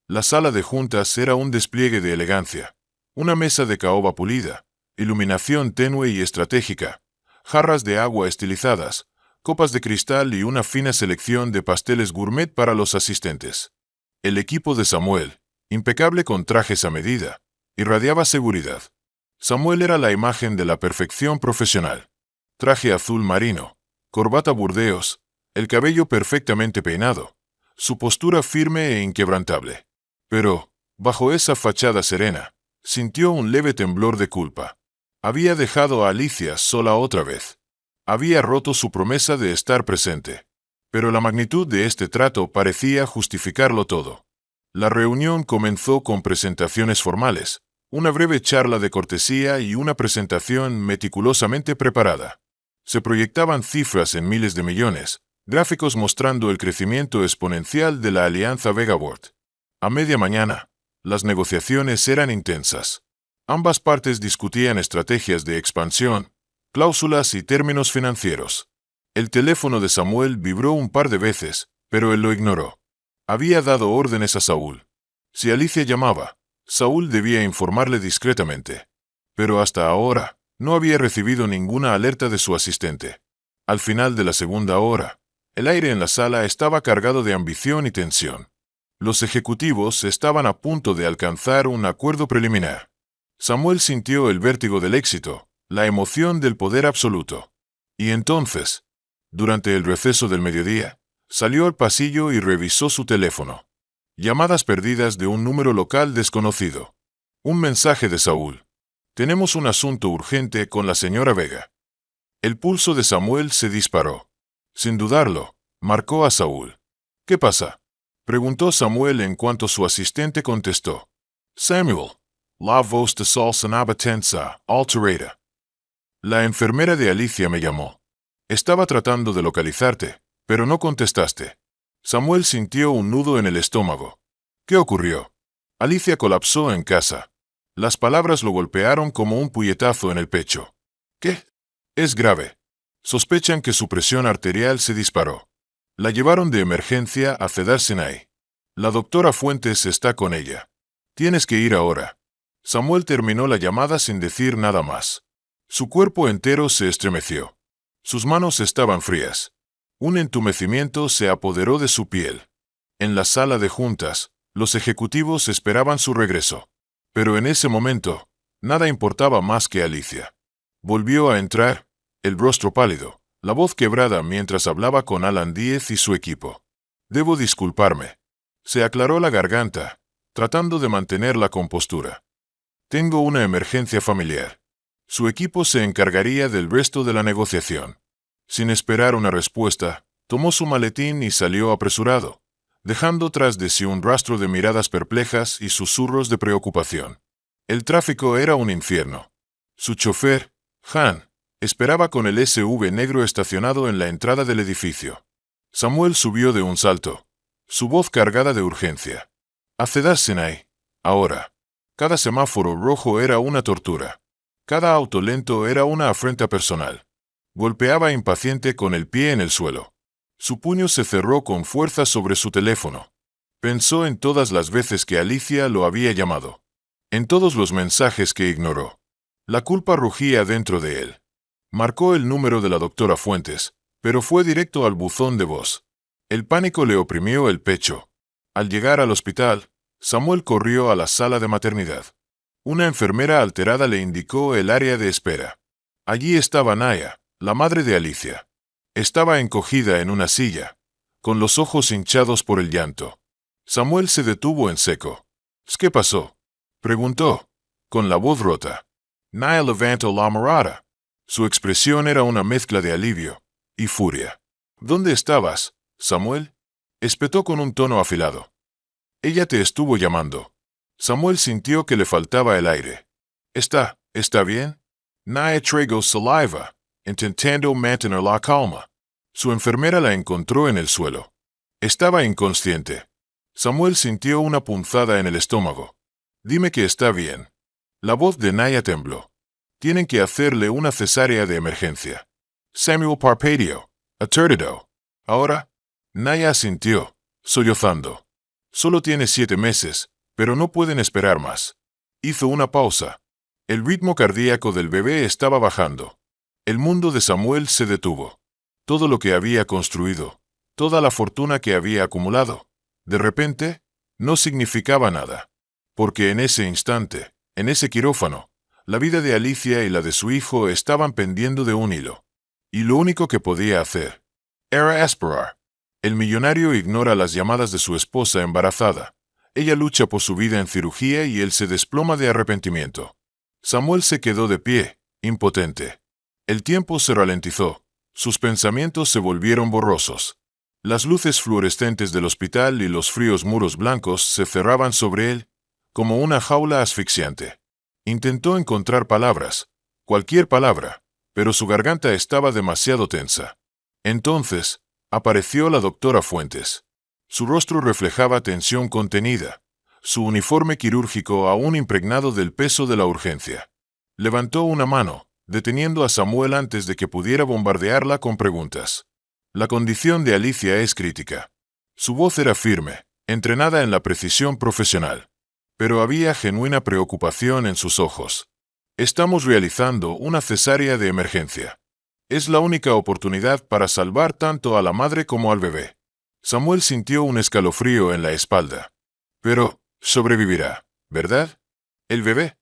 La sala de juntas era un despliegue de elegancia. Una mesa de caoba pulida, iluminación tenue y estratégica, jarras de agua estilizadas, copas de cristal y una fina selección de pasteles gourmet para los asistentes. El equipo de Samuel, impecable con trajes a medida, irradiaba seguridad. Samuel era la imagen de la perfección profesional. Traje azul marino, corbata burdeos, el cabello perfectamente peinado, su postura firme e inquebrantable. Pero, bajo esa fachada serena, sintió un leve temblor de culpa. Había dejado a Alicia sola otra vez. Había roto su promesa de estar presente. Pero la magnitud de este trato parecía justificarlo todo. La reunión comenzó con presentaciones formales, una breve charla de cortesía y una presentación meticulosamente preparada. Se proyectaban cifras en miles de millones, gráficos mostrando el crecimiento exponencial de la alianza Vega-Board. A media mañana, las negociaciones eran intensas. Ambas partes discutían estrategias de expansión, cláusulas y términos financieros. El teléfono de Samuel vibró un par de veces, pero él lo ignoró. Había dado órdenes a Saúl. Si Alicia llamaba, Saúl debía informarle discretamente. Pero hasta ahora, no había recibido ninguna alerta de su asistente. Al final de la segunda hora, el aire en la sala estaba cargado de ambición y tensión. Los ejecutivos estaban a punto de alcanzar un acuerdo preliminar. Samuel sintió el vértigo del éxito, la emoción del poder absoluto. Y entonces, durante el receso del mediodía, salió al pasillo y revisó su teléfono. Llamadas perdidas de un número local desconocido. Un mensaje de Saúl. Tenemos un asunto urgente con la señora Vega. El pulso de Samuel se disparó. Sin dudarlo, marcó a Saúl. ¿Qué pasa?, preguntó Samuel en cuanto su asistente contestó. Samuel, la voz de Saul sonaba tensa, alterada. La enfermera de Alicia me llamó. Estaba tratando de localizarte, pero no contestaste. Samuel sintió un nudo en el estómago. ¿Qué ocurrió? Alicia colapsó en casa. Las palabras lo golpearon como un puñetazo en el pecho. ¿Qué? Es grave. Sospechan que su presión arterial se disparó. La llevaron de emergencia a Cedar Sinai. La doctora Fuentes está con ella. Tienes que ir ahora. Samuel terminó la llamada sin decir nada más. Su cuerpo entero se estremeció. Sus manos estaban frías. Un entumecimiento se apoderó de su piel. En la sala de juntas, los ejecutivos esperaban su regreso. Pero en ese momento, nada importaba más que Alicia. Volvió a entrar, el rostro pálido, la voz quebrada mientras hablaba con Alan Diez y su equipo. Debo disculparme. Se aclaró la garganta, tratando de mantener la compostura. Tengo una emergencia familiar. Su equipo se encargaría del resto de la negociación. Sin esperar una respuesta, tomó su maletín y salió apresurado, dejando tras de sí un rastro de miradas perplejas y susurros de preocupación. El tráfico era un infierno. Su chofer, Han, esperaba con el SUV negro estacionado en la entrada del edificio. Samuel subió de un salto, su voz cargada de urgencia. Acedarsenay, ahora. Cada semáforo rojo era una tortura. Cada auto lento era una afrenta personal. Golpeaba impaciente con el pie en el suelo. Su puño se cerró con fuerza sobre su teléfono. Pensó en todas las veces que Alicia lo había llamado. En todos los mensajes que ignoró. La culpa rugía dentro de él. Marcó el número de la doctora Fuentes, pero fue directo al buzón de voz. El pánico le oprimió el pecho. Al llegar al hospital, Samuel corrió a la sala de maternidad. Una enfermera alterada le indicó el área de espera. Allí estaba Naya, la madre de Alicia. Estaba encogida en una silla, con los ojos hinchados por el llanto. Samuel se detuvo en seco. ¿Qué pasó?, preguntó, con la voz rota. Naya levantó la mirada. Su expresión era una mezcla de alivio y furia. ¿Dónde estabas, Samuel?, espetó con un tono afilado. Ella te estuvo llamando. Samuel sintió que le faltaba el aire. ¿Está bien? Naya tragó saliva, intentando mantener la calma. Su enfermera la encontró en el suelo. Estaba inconsciente. Samuel sintió una punzada en el estómago. Dime que está bien. La voz de Naya tembló. Tienen que hacerle una cesárea de emergencia. Samuel parpadeó, aturdido. Ahora, Naya asintió, sollozando. Solo tiene 7 meses, pero no pueden esperar más. Hizo una pausa. El ritmo cardíaco del bebé estaba bajando. El mundo de Samuel se detuvo. Todo lo que había construido, toda la fortuna que había acumulado, de repente, no significaba nada. Porque en ese instante, en ese quirófano, la vida de Alicia y la de su hijo estaban pendiendo de un hilo. Y lo único que podía hacer era esperar. El millonario ignora las llamadas de su esposa embarazada. Ella lucha por su vida en cirugía y él se desploma de arrepentimiento. Samuel se quedó de pie, impotente. El tiempo se ralentizó. Sus pensamientos se volvieron borrosos. Las luces fluorescentes del hospital y los fríos muros blancos se cerraban sobre él, como una jaula asfixiante. Intentó encontrar palabras, cualquier palabra, pero su garganta estaba demasiado tensa. Entonces, apareció la doctora Fuentes. Su rostro reflejaba tensión contenida, su uniforme quirúrgico aún impregnado del peso de la urgencia. Levantó una mano, deteniendo a Samuel antes de que pudiera bombardearla con preguntas. La condición de Alicia es crítica. Su voz era firme, entrenada en la precisión profesional. Pero había genuina preocupación en sus ojos. Estamos realizando una cesárea de emergencia. Es la única oportunidad para salvar tanto a la madre como al bebé. Samuel sintió un escalofrío en la espalda. Pero, sobrevivirá, ¿verdad? ¿El bebé?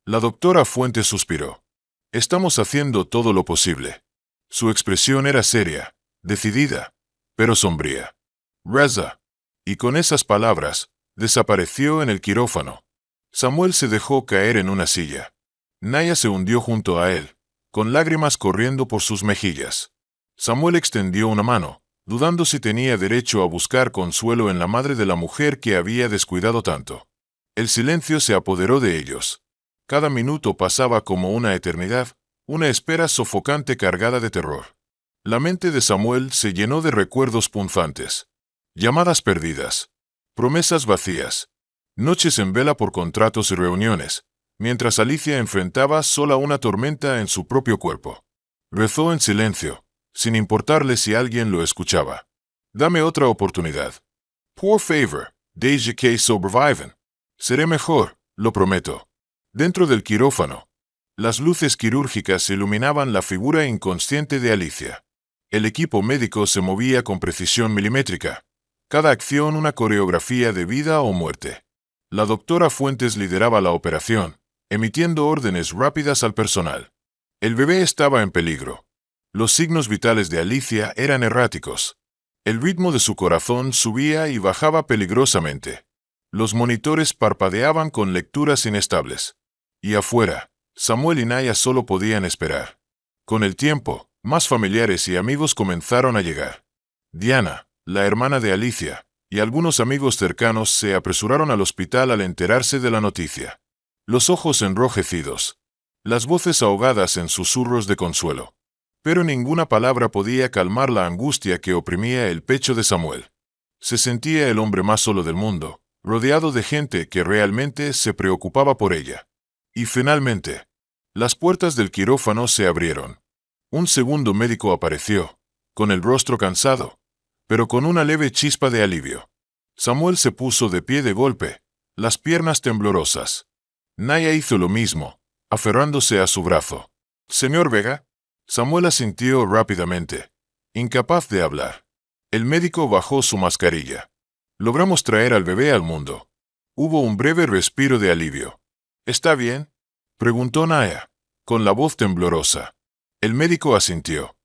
La doctora Fuentes suspiró. Estamos haciendo todo lo posible. Su expresión era seria, decidida, pero sombría. Reza. Y con esas palabras, desapareció en el quirófano. Samuel se dejó caer en una silla. Naya se hundió junto a él, con lágrimas corriendo por sus mejillas. Samuel extendió una mano, dudando si tenía derecho a buscar consuelo en la madre de la mujer que había descuidado tanto. El silencio se apoderó de ellos. Cada minuto pasaba como una eternidad, una espera sofocante cargada de terror. La mente de Samuel se llenó de recuerdos punzantes. Llamadas perdidas. Promesas vacías. Noches en vela por contratos y reuniones, mientras Alicia enfrentaba sola una tormenta en su propio cuerpo. Rezó en silencio, sin importarle si alguien lo escuchaba. Dame otra oportunidad. Por favor, deje que sobrevivan. Seré mejor, lo prometo. Dentro del quirófano, las luces quirúrgicas iluminaban la figura inconsciente de Alicia. El equipo médico se movía con precisión milimétrica. Cada acción una coreografía de vida o muerte. La doctora Fuentes lideraba la operación, emitiendo órdenes rápidas al personal. El bebé estaba en peligro. Los signos vitales de Alicia eran erráticos. El ritmo de su corazón subía y bajaba peligrosamente. Los monitores parpadeaban con lecturas inestables. Y afuera, Samuel y Naya solo podían esperar. Con el tiempo, Más familiares y amigos comenzaron a llegar. Diana, la hermana de Alicia, y algunos amigos cercanos se apresuraron al hospital al enterarse de la noticia. Los ojos enrojecidos, las voces ahogadas en susurros de consuelo. Pero ninguna palabra podía calmar la angustia que oprimía el pecho de Samuel. Se sentía el hombre más solo del mundo, rodeado de gente que realmente se preocupaba por ella. Y finalmente, las puertas del quirófano se abrieron. Un segundo médico apareció, con el rostro cansado, pero con una leve chispa de alivio. Samuel se puso de pie de golpe, las piernas temblorosas. Naya hizo lo mismo, aferrándose a su brazo. «Señor Vega». Samuel asintió rápidamente, incapaz de hablar. El médico bajó su mascarilla. «Logramos traer al bebé al mundo». Hubo un breve respiro de alivio. «¿Está bien?», preguntó Naya, con la voz temblorosa. El médico asintió.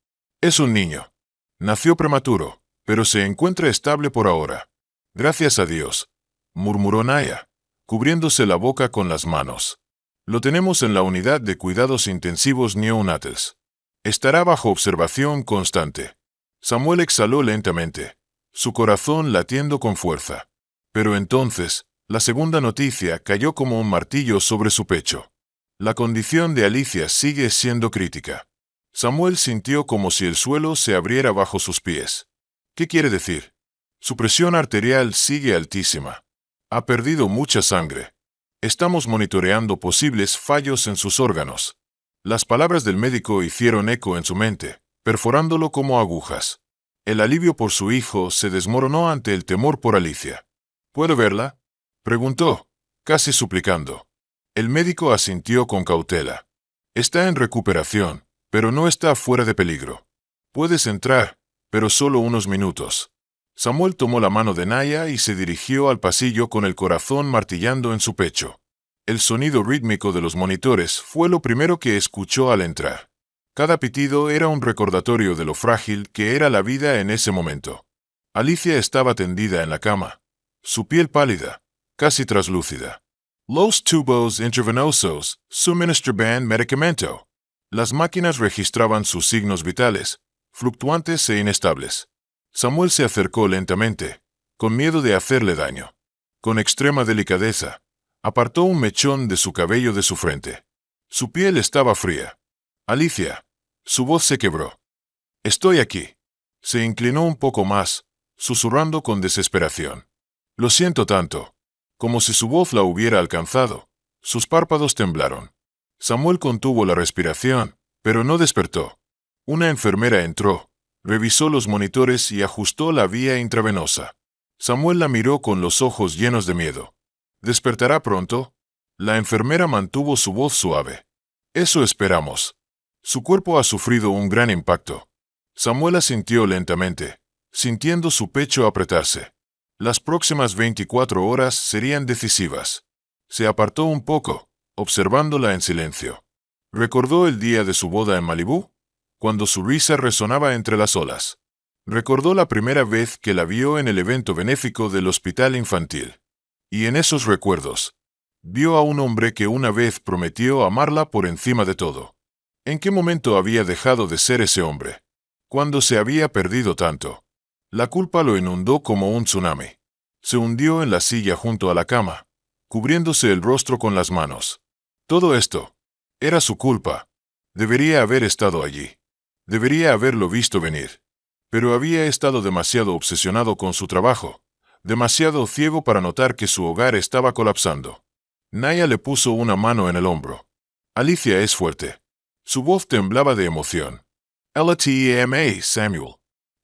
«Es un niño. Nació prematuro, pero se encuentra estable por ahora. Gracias a Dios», murmuró Naya, cubriéndose la boca con las manos. «Lo tenemos en la unidad de cuidados intensivos neonatales. Estará bajo observación constante». Samuel exhaló lentamente, su corazón latiendo con fuerza. Pero entonces, la segunda noticia cayó como un martillo sobre su pecho. La condición de Alicia sigue siendo crítica. Samuel sintió como si el suelo se abriera bajo sus pies. ¿Qué quiere decir? Su presión arterial sigue altísima. Ha perdido mucha sangre. Estamos monitoreando posibles fallos en sus órganos. Las palabras del médico hicieron eco en su mente, perforándolo como agujas. El alivio por su hijo se desmoronó ante el temor por Alicia. ¿Puedo verla?, preguntó, casi suplicando. El médico asintió con cautela. Está en recuperación, pero no está fuera de peligro. Puedes entrar, pero solo unos minutos. Samuel tomó la mano de Naya y se dirigió al pasillo con el corazón martillando en su pecho. El sonido rítmico de los monitores fue lo primero que escuchó al entrar. Cada pitido era un recordatorio de lo frágil que era la vida en ese momento. Alicia estaba tendida en la cama, su piel pálida, casi traslúcida. Los tubos intravenosos suministraban medicamento. Las máquinas registraban sus signos vitales, fluctuantes e inestables. Samuel se acercó lentamente, con miedo de hacerle daño. Con extrema delicadeza, apartó un mechón de su cabello de su frente. Su piel estaba fría. «Alicia». Su voz se quebró. «Estoy aquí». Se inclinó un poco más, susurrando con desesperación. «Lo siento tanto». Como si su voz la hubiera alcanzado, sus párpados temblaron. Samuel contuvo la respiración, pero no despertó. Una enfermera entró, revisó los monitores y ajustó la vía intravenosa. Samuel la miró con los ojos llenos de miedo. «¿Despertará pronto?». La enfermera mantuvo su voz suave. «Eso esperamos. Su cuerpo ha sufrido un gran impacto». Samuel asintió lentamente, sintiendo su pecho apretarse. Las próximas 24 horas serían decisivas. Se apartó un poco, observándola en silencio. Recordó el día de su boda en Malibú, cuando su risa resonaba entre las olas. Recordó la primera vez que la vio en el evento benéfico del hospital infantil. Y en esos recuerdos, vio a un hombre que una vez prometió amarla por encima de todo. ¿En qué momento había dejado de ser ese hombre? ¿Cuándo se había perdido tanto? La culpa lo inundó como un tsunami. Se hundió en la silla junto a la cama, cubriéndose el rostro con las manos. Todo esto era su culpa. Debería haber estado allí. Debería haberlo visto venir. Pero había estado demasiado obsesionado con su trabajo, demasiado ciego para notar que su hogar estaba colapsando. Naya le puso una mano en el hombro. «Alicia es fuerte». Su voz temblaba de emoción. «LTMA, Samuel».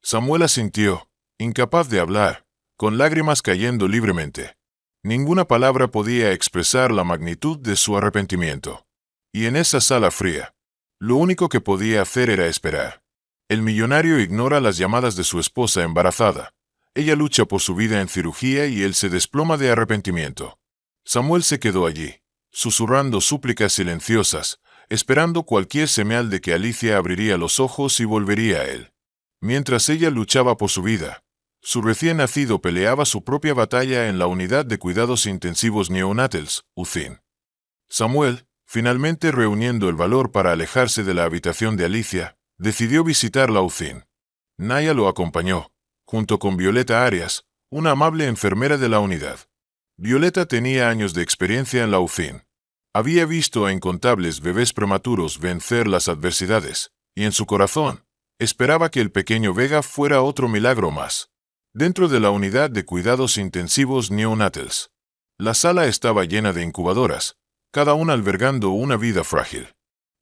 Samuel asintió, incapaz de hablar, con lágrimas cayendo libremente. Ninguna palabra podía expresar la magnitud de su arrepentimiento. Y en esa sala fría, lo único que podía hacer era esperar. El millonario ignora las llamadas de su esposa embarazada. Ella lucha por su vida en cirugía y él se desploma de arrepentimiento. Samuel se quedó allí, susurrando súplicas silenciosas, esperando cualquier señal de que Alicia abriría los ojos y volvería a él. Mientras ella luchaba por su vida, su recién nacido peleaba su propia batalla en la unidad de cuidados intensivos neonatales, UCIN. Samuel, finalmente reuniendo el valor para alejarse de la habitación de Alicia, Decidió visitar Lausín. Naya lo acompañó, junto con Violeta Arias, una amable enfermera de la unidad. Violeta tenía años de experiencia en Lausín. Había visto a incontables bebés prematuros vencer las adversidades, y en su corazón, esperaba que el pequeño Vega fuera otro milagro más. Dentro de la unidad de cuidados intensivos neonatals, la sala estaba llena de incubadoras, cada una albergando una vida frágil.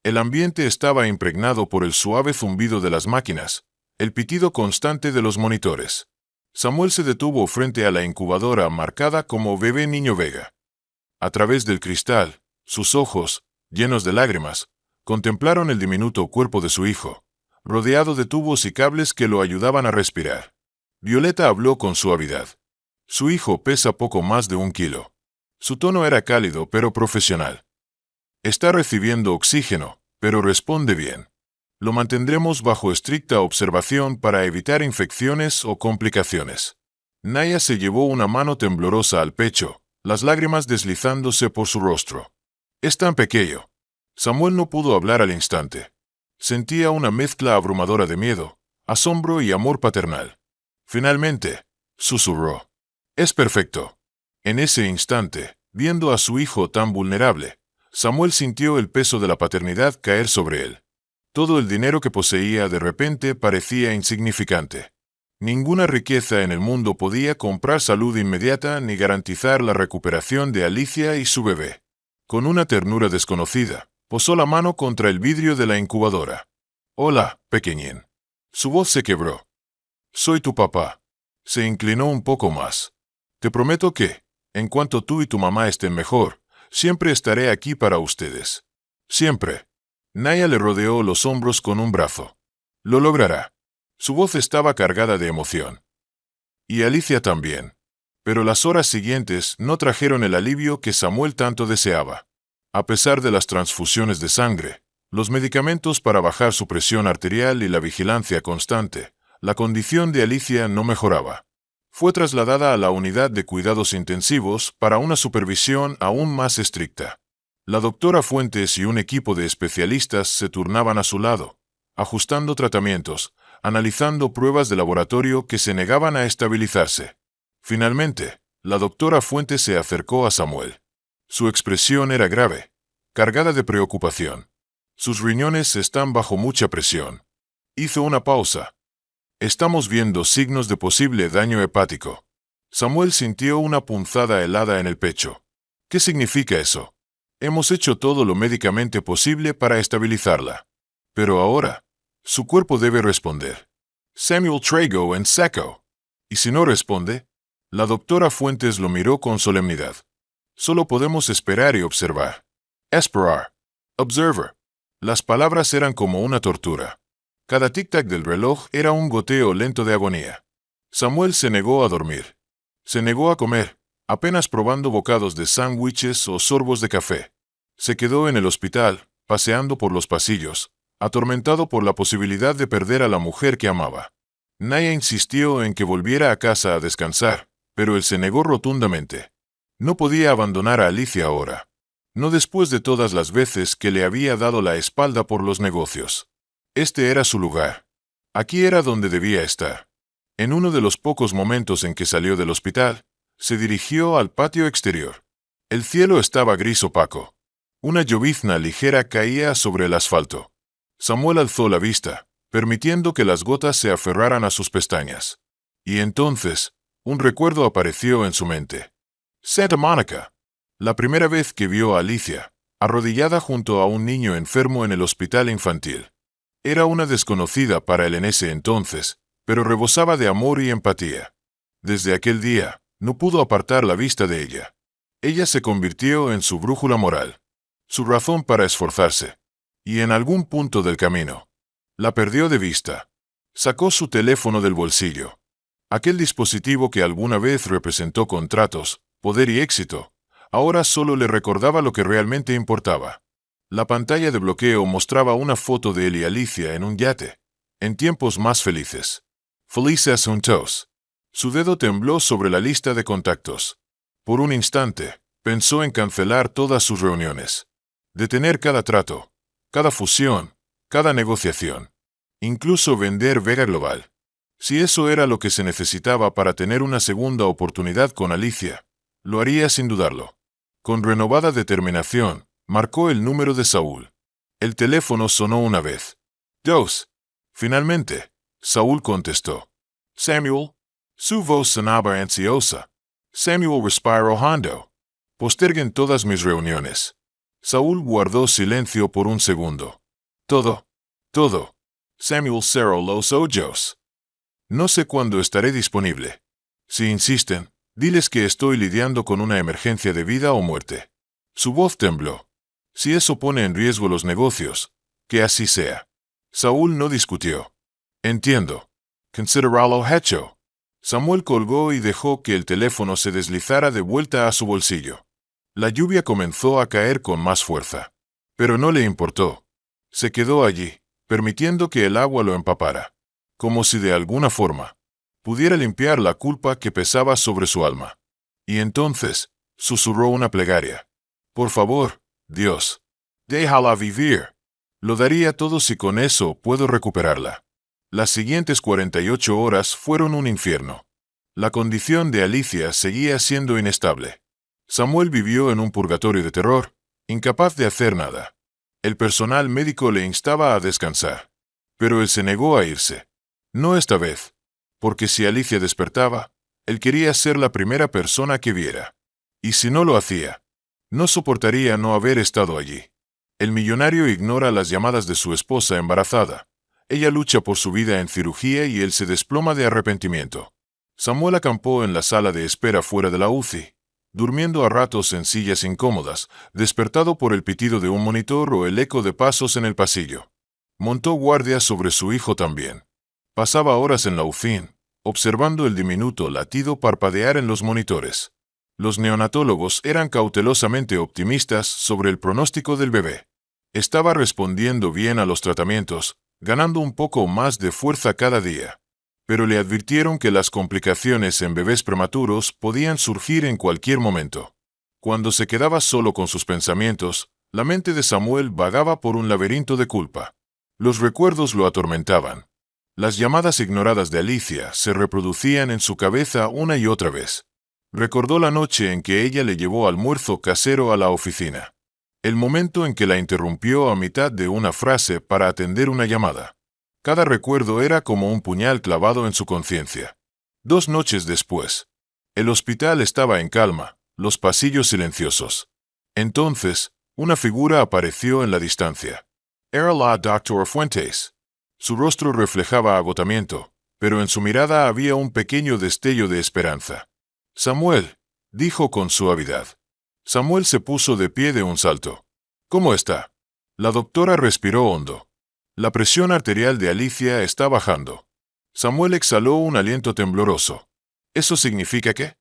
El ambiente estaba impregnado por el suave zumbido de las máquinas, el pitido constante de los monitores. Samuel se detuvo frente a la incubadora marcada como Bebé Niño Vega. A través del cristal, sus ojos, llenos de lágrimas, contemplaron el diminuto cuerpo de su hijo, rodeado de tubos y cables que lo ayudaban a respirar. Violeta habló con suavidad. Su hijo pesa poco más de 1 kilo. Su tono era cálido pero profesional. Está recibiendo oxígeno, pero responde bien. Lo mantendremos bajo estricta observación para evitar infecciones o complicaciones. Naya se llevó una mano temblorosa al pecho, las lágrimas deslizándose por su rostro. Es tan pequeño. Samuel no pudo hablar al instante. Sentía una mezcla abrumadora de miedo, asombro y amor paternal. Finalmente, susurró. Es perfecto. En ese instante, viendo a su hijo tan vulnerable, Samuel sintió el peso de la paternidad caer sobre él. Todo el dinero que poseía de repente parecía insignificante. Ninguna riqueza en el mundo podía comprar salud inmediata ni garantizar la recuperación de Alicia y su bebé. Con una ternura desconocida, posó la mano contra el vidrio de la incubadora. Hola, pequeñín. Su voz se quebró. Soy tu papá. Se inclinó un poco más. Te prometo que, en cuanto tú y tu mamá estén mejor, siempre estaré aquí para ustedes. Siempre. Naya le rodeó los hombros con un brazo. Lo logrará. Su voz estaba cargada de emoción. Y Alicia también. Pero las horas siguientes no trajeron el alivio que Samuel tanto deseaba. A pesar de las transfusiones de sangre, los medicamentos para bajar su presión arterial y la vigilancia constante, la condición de Alicia no mejoraba. Fue trasladada a la unidad de cuidados intensivos para una supervisión aún más estricta. La doctora Fuentes y un equipo de especialistas se turnaban a su lado, ajustando tratamientos, analizando pruebas de laboratorio que se negaban a estabilizarse. Finalmente, la doctora Fuentes se acercó a Samuel. Su expresión era grave, cargada de preocupación. Sus riñones están bajo mucha presión. Hizo una pausa. Estamos viendo signos de posible daño hepático. Samuel sintió una punzada helada en el pecho. ¿Qué significa eso? Hemos hecho todo lo médicamente posible para estabilizarla. Pero ahora, su cuerpo debe responder. Samuel Trago en seco. Y si no responde, la doctora Fuentes lo miró con solemnidad. Solo podemos esperar y observar. Esperar. Observer. Las palabras eran como una tortura. Cada tic-tac del reloj era un goteo lento de agonía. Samuel se negó a dormir. Se negó a comer, apenas probando bocados de sándwiches o sorbos de café. Se quedó en el hospital, paseando por los pasillos, atormentado por la posibilidad de perder a la mujer que amaba. Naya insistió en que volviera a casa a descansar, pero él se negó rotundamente. No podía abandonar a Alicia ahora. No después de todas las veces que le había dado la espalda por los negocios. Este era su lugar. Aquí era donde debía estar. En uno de los pocos momentos en que salió del hospital, se dirigió al patio exterior. El cielo estaba gris opaco. Una llovizna ligera caía sobre el asfalto. Samuel alzó la vista, permitiendo que las gotas se aferraran a sus pestañas. Y entonces, un recuerdo apareció en su mente. Santa Mónica. La primera vez que vio a Alicia, arrodillada junto a un niño enfermo en el hospital infantil. Era una desconocida para él en ese entonces, pero rebosaba de amor y empatía. Desde aquel día, no pudo apartar la vista de ella. Ella se convirtió en su brújula moral, su razón para esforzarse. Y en algún punto del camino, la perdió de vista. Sacó su teléfono del bolsillo. Aquel dispositivo que alguna vez representó contratos, poder y éxito, ahora solo le recordaba lo que realmente importaba. La pantalla de bloqueo mostraba una foto de él y Alicia en un yate, en tiempos más felices. Felices juntos. Su dedo tembló sobre la lista de contactos. Por un instante, pensó en cancelar todas sus reuniones. Detener cada trato, cada fusión, cada negociación. Incluso vender Vega Global. Si eso era lo que se necesitaba para tener una segunda oportunidad con Alicia, lo haría sin dudarlo. Con renovada determinación, marcó el número de Saúl. El teléfono sonó una vez. Dos. Finalmente, Saúl contestó. Samuel. Su voz sonaba ansiosa. Samuel respiró hondo. Posterguen todas mis reuniones. Saúl guardó silencio por un segundo. Todo. Samuel cerró los ojos. No sé cuándo estaré disponible. Si insisten, diles que estoy lidiando con una emergencia de vida o muerte. Su voz tembló. Si eso pone en riesgo los negocios, que así sea. Saúl no discutió. Entiendo. Consideralo hecho. Samuel colgó y dejó que el teléfono se deslizara de vuelta a su bolsillo. La lluvia comenzó a caer con más fuerza. Pero no le importó. Se quedó allí, permitiendo que el agua lo empapara. Como si de alguna forma pudiera limpiar la culpa que pesaba sobre su alma. Y entonces, susurró una plegaria. Por favor, Dios, déjala vivir. Lo daría todo si con eso puedo recuperarla. Las siguientes 48 horas fueron un infierno. La condición de Alicia seguía siendo inestable. Samuel vivió en un purgatorio de terror, incapaz de hacer nada. El personal médico le instaba a descansar. Pero él se negó a irse. No esta vez, porque si Alicia despertaba, él quería ser la primera persona que viera. Y si no lo hacía, no soportaría no haber estado allí. El millonario ignora las llamadas de su esposa embarazada. Ella lucha por su vida en cirugía y él se desploma de arrepentimiento. Samuel acampó en la sala de espera fuera de la UCI, durmiendo a ratos en sillas incómodas, despertado por el pitido de un monitor o el eco de pasos en el pasillo. Montó guardia sobre su hijo también. Pasaba horas en la UCI, observando el diminuto latido parpadear en los monitores. Los neonatólogos eran cautelosamente optimistas sobre el pronóstico del bebé. Estaba respondiendo bien a los tratamientos, ganando un poco más de fuerza cada día. Pero le advirtieron que las complicaciones en bebés prematuros podían surgir en cualquier momento. Cuando se quedaba solo con sus pensamientos, la mente de Samuel vagaba por un laberinto de culpa. Los recuerdos lo atormentaban. Las llamadas ignoradas de Alicia se reproducían en su cabeza una y otra vez. Recordó la noche en que ella le llevó almuerzo casero a la oficina. El momento en que la interrumpió a mitad de una frase para atender una llamada. Cada recuerdo era como un puñal clavado en su conciencia. 2 noches después. El hospital estaba en calma, los pasillos silenciosos. Entonces, una figura apareció en la distancia. Era la Dr. Fuentes. Su rostro reflejaba agotamiento, pero en su mirada había un pequeño destello de esperanza. Samuel, dijo con suavidad. Samuel se puso de pie de un salto. ¿Cómo está? La doctora respiró hondo. La presión arterial de Alicia está bajando. Samuel exhaló un aliento tembloroso. ¿Eso significa qué?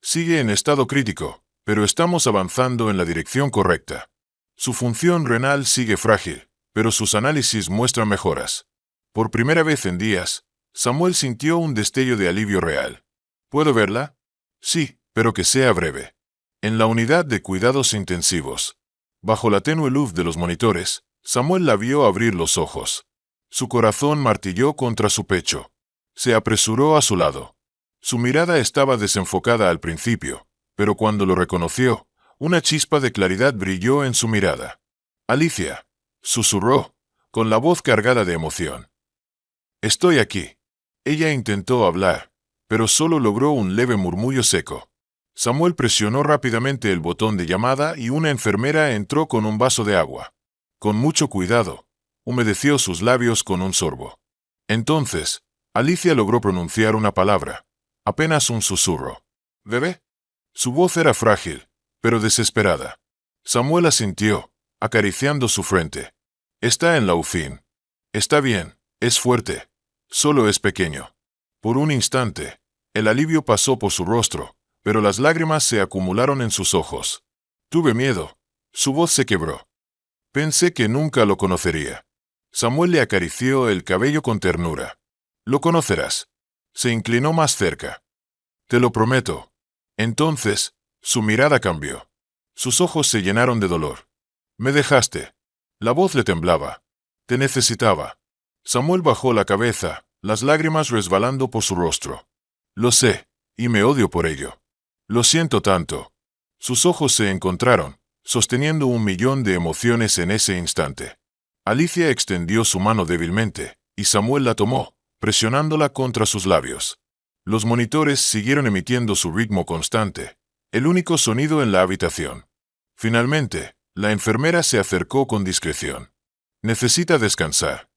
Sigue en estado crítico, pero estamos avanzando en la dirección correcta. Su función renal sigue frágil, pero sus análisis muestran mejoras. Por primera vez en días, Samuel sintió un destello de alivio real. ¿Puedo verla? Sí, pero que sea breve. En la unidad de cuidados intensivos. Bajo la tenue luz de los monitores, Samuel la vio abrir los ojos. Su corazón martilló contra su pecho. Se apresuró a su lado. Su mirada estaba desenfocada al principio, pero cuando lo reconoció, una chispa de claridad brilló en su mirada. Alicia, susurró, con la voz cargada de emoción. Estoy aquí. Ella intentó hablar, pero solo logró un leve murmullo seco. Samuel presionó rápidamente el botón de llamada y una enfermera entró con un vaso de agua. Con mucho cuidado, humedeció sus labios con un sorbo. Entonces, Alicia logró pronunciar una palabra, apenas un susurro. ¿Bebé? Su voz era frágil, pero desesperada. Samuel asintió, acariciando su frente. Está en la UCI. Está bien, es fuerte. Solo es pequeño. Por un instante, el alivio pasó por su rostro, pero las lágrimas se acumularon en sus ojos. Tuve miedo. Su voz se quebró. Pensé que nunca lo conocería. Samuel le acarició el cabello con ternura. Lo conocerás. Se inclinó más cerca. Te lo prometo. Entonces, su mirada cambió. Sus ojos se llenaron de dolor. Me dejaste. La voz le temblaba. Te necesitaba. Samuel bajó la cabeza, las lágrimas resbalando por su rostro. Lo sé, y me odio por ello. Lo siento tanto. Sus ojos se encontraron, sosteniendo 1.000.000 de emociones en ese instante. Alicia extendió su mano débilmente, y Samuel la tomó, presionándola contra sus labios. Los monitores siguieron emitiendo su ritmo constante, el único sonido en la habitación. Finalmente, la enfermera se acercó con discreción. Necesita descansar.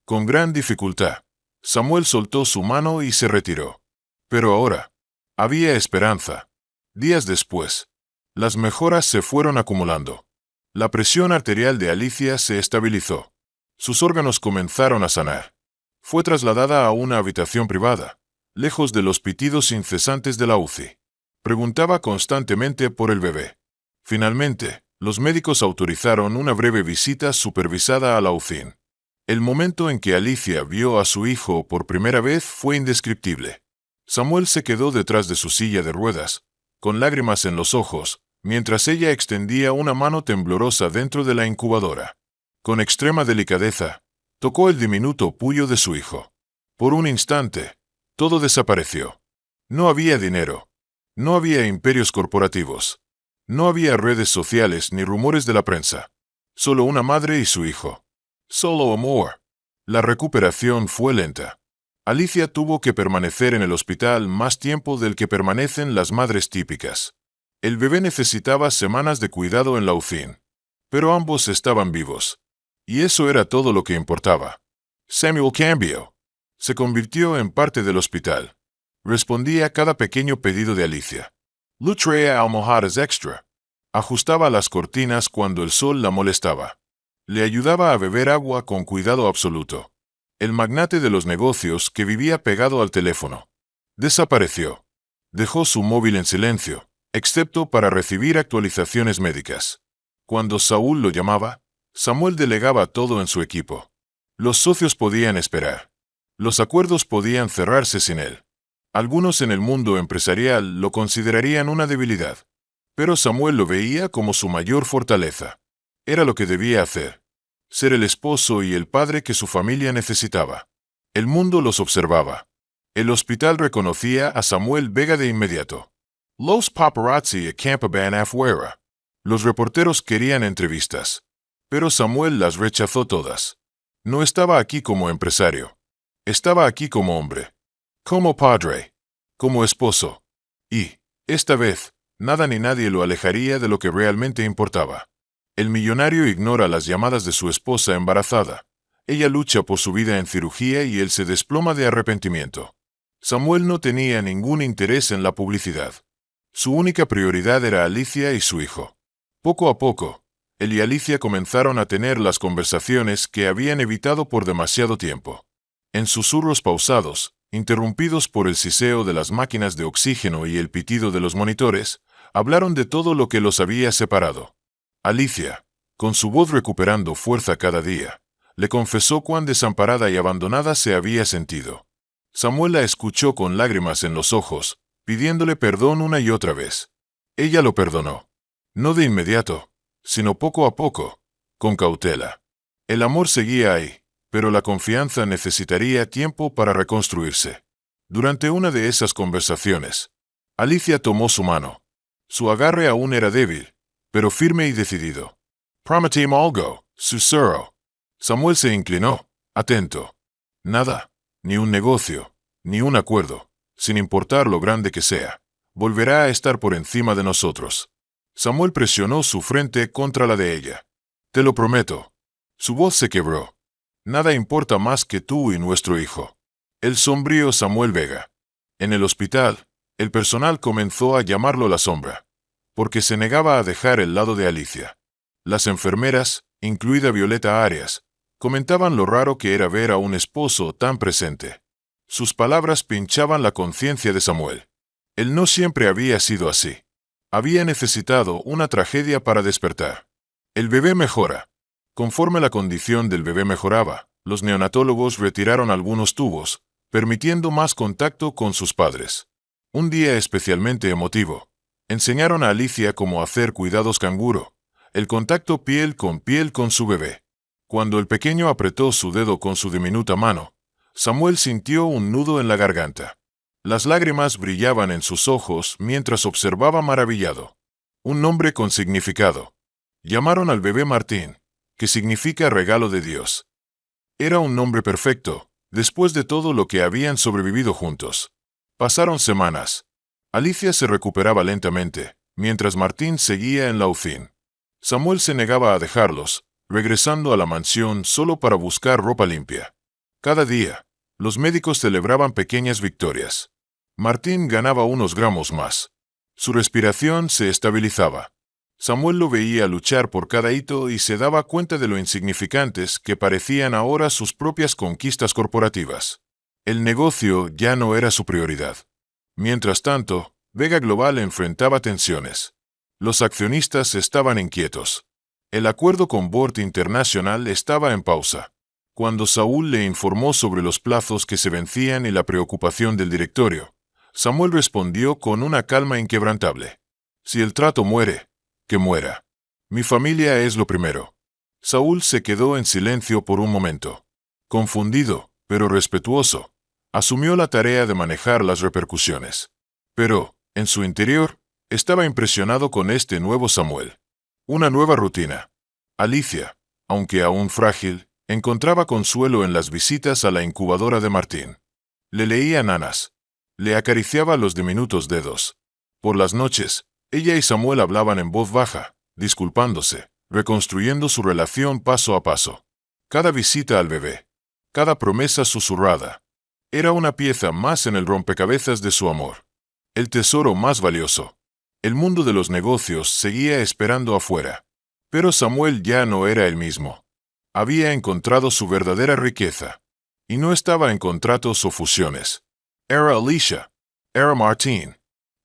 Con gran dificultad, Samuel soltó su mano y se retiró. Pero ahora, había esperanza. Días después, las mejoras se fueron acumulando. La presión arterial de Alicia se estabilizó. Sus órganos comenzaron a sanar. Fue trasladada a una habitación privada, lejos de los pitidos incesantes de la UCI. Preguntaba constantemente por el bebé. Finalmente, los médicos autorizaron una breve visita supervisada a la UCI. El momento en que Alicia vio a su hijo por primera vez fue indescriptible. Samuel se quedó detrás de su silla de ruedas, con lágrimas en los ojos, mientras ella extendía una mano temblorosa dentro de la incubadora. Con extrema delicadeza, tocó el diminuto puño de su hijo. Por un instante, todo desapareció. No había dinero. No había imperios corporativos. No había redes sociales ni rumores de la prensa. Solo una madre y su hijo. Solo amor. La recuperación fue lenta. Alicia tuvo que permanecer en el hospital más tiempo del que permanecen las madres típicas. El bebé necesitaba semanas de cuidado en la UCI. Pero ambos estaban vivos. Y eso era todo lo que importaba. Samuel cambió. Se convirtió en parte del hospital. Respondía a cada pequeño pedido de Alicia. Le traía almohadas extra. Ajustaba las cortinas cuando el sol la molestaba. Le ayudaba a beber agua con cuidado absoluto. El magnate de los negocios que vivía pegado al teléfono desapareció. Dejó su móvil en silencio, excepto para recibir actualizaciones médicas. Cuando Saúl lo llamaba, Samuel delegaba todo en su equipo. Los socios podían esperar. Los acuerdos podían cerrarse sin él. Algunos en el mundo empresarial lo considerarían una debilidad, pero Samuel lo veía como su mayor fortaleza. Era lo que debía hacer. Ser el esposo y el padre que su familia necesitaba. El mundo los observaba. El hospital reconocía a Samuel Vega de inmediato. Los paparazzi acampaban afuera. Los reporteros querían entrevistas, pero Samuel las rechazó todas. No estaba aquí como empresario. Estaba aquí como hombre. Como padre. Como esposo. Y, esta vez, nada ni nadie lo alejaría de lo que realmente importaba. El millonario ignora las llamadas de su esposa embarazada. Ella lucha por su vida en cirugía y él se desploma de arrepentimiento. Samuel no tenía ningún interés en la publicidad. Su única prioridad era Alicia y su hijo. Poco a poco, él y Alicia comenzaron a tener las conversaciones que habían evitado por demasiado tiempo. En susurros pausados, interrumpidos por el siseo de las máquinas de oxígeno y el pitido de los monitores, hablaron de todo lo que los había separado. Alicia, con su voz recuperando fuerza cada día, le confesó cuán desamparada y abandonada se había sentido. Samuel la escuchó con lágrimas en los ojos, pidiéndole perdón una y otra vez. Ella lo perdonó. No de inmediato, sino poco a poco, con cautela. El amor seguía ahí, pero la confianza necesitaría tiempo para reconstruirse. Durante una de esas conversaciones, Alicia tomó su mano. Su agarre aún era débil, pero firme y decidido. Prometime algo, susurró. Samuel se inclinó, atento. Nada, ni un negocio, ni un acuerdo, sin importar lo grande que sea, volverá a estar por encima de nosotros. Samuel presionó su frente contra la de ella. Te lo prometo. Su voz se quebró. Nada importa más que tú y nuestro hijo. El sombrío Samuel Vega. En el hospital, el personal comenzó a llamarlo la sombra, porque se negaba a dejar el lado de Alicia. Las enfermeras, incluida Violeta Arias, comentaban lo raro que era ver a un esposo tan presente. Sus palabras pinchaban la conciencia de Samuel. Él no siempre había sido así. Había necesitado una tragedia para despertar. El bebé mejora. Conforme la condición del bebé mejoraba, los neonatólogos retiraron algunos tubos, permitiendo más contacto con sus padres. Un día especialmente emotivo, enseñaron a Alicia cómo hacer cuidados canguro, el contacto piel con su bebé. Cuando el pequeño apretó su dedo con su diminuta mano, Samuel sintió un nudo en la garganta. Las lágrimas brillaban en sus ojos mientras observaba maravillado. Un nombre con significado. Llamaron al bebé Martín, que significa regalo de Dios. Era un nombre perfecto, después de todo lo que habían sobrevivido juntos. Pasaron semanas. Alicia se recuperaba lentamente, mientras Martín seguía en la UCI. Samuel se negaba a dejarlos, regresando a la mansión solo para buscar ropa limpia. Cada día, los médicos celebraban pequeñas victorias. Martín ganaba unos gramos más. Su respiración se estabilizaba. Samuel lo veía luchar por cada hito y se daba cuenta de lo insignificantes que parecían ahora sus propias conquistas corporativas. El negocio ya no era su prioridad. Mientras tanto, Vega Global enfrentaba tensiones. Los accionistas estaban inquietos. El acuerdo con Board International estaba en pausa. Cuando Saúl le informó sobre los plazos que se vencían y la preocupación del directorio, Samuel respondió con una calma inquebrantable. Si el trato muere, que muera. Mi familia es lo primero. Saúl se quedó en silencio por un momento. Confundido, pero respetuoso, asumió la tarea de manejar las repercusiones. Pero, en su interior, estaba impresionado con este nuevo Samuel. Una nueva rutina. Alicia, aunque aún frágil, encontraba consuelo en las visitas a la incubadora de Martín. Le leía nanas. Le acariciaba los diminutos dedos. Por las noches, ella y Samuel hablaban en voz baja, disculpándose, reconstruyendo su relación paso a paso. Cada visita al bebé, cada promesa susurrada, era una pieza más en el rompecabezas de su amor. El tesoro más valioso. El mundo de los negocios seguía esperando afuera. Pero Samuel ya no era el mismo. Había encontrado su verdadera riqueza. Y no estaba en contratos o fusiones. Era Alicia. Era Martín.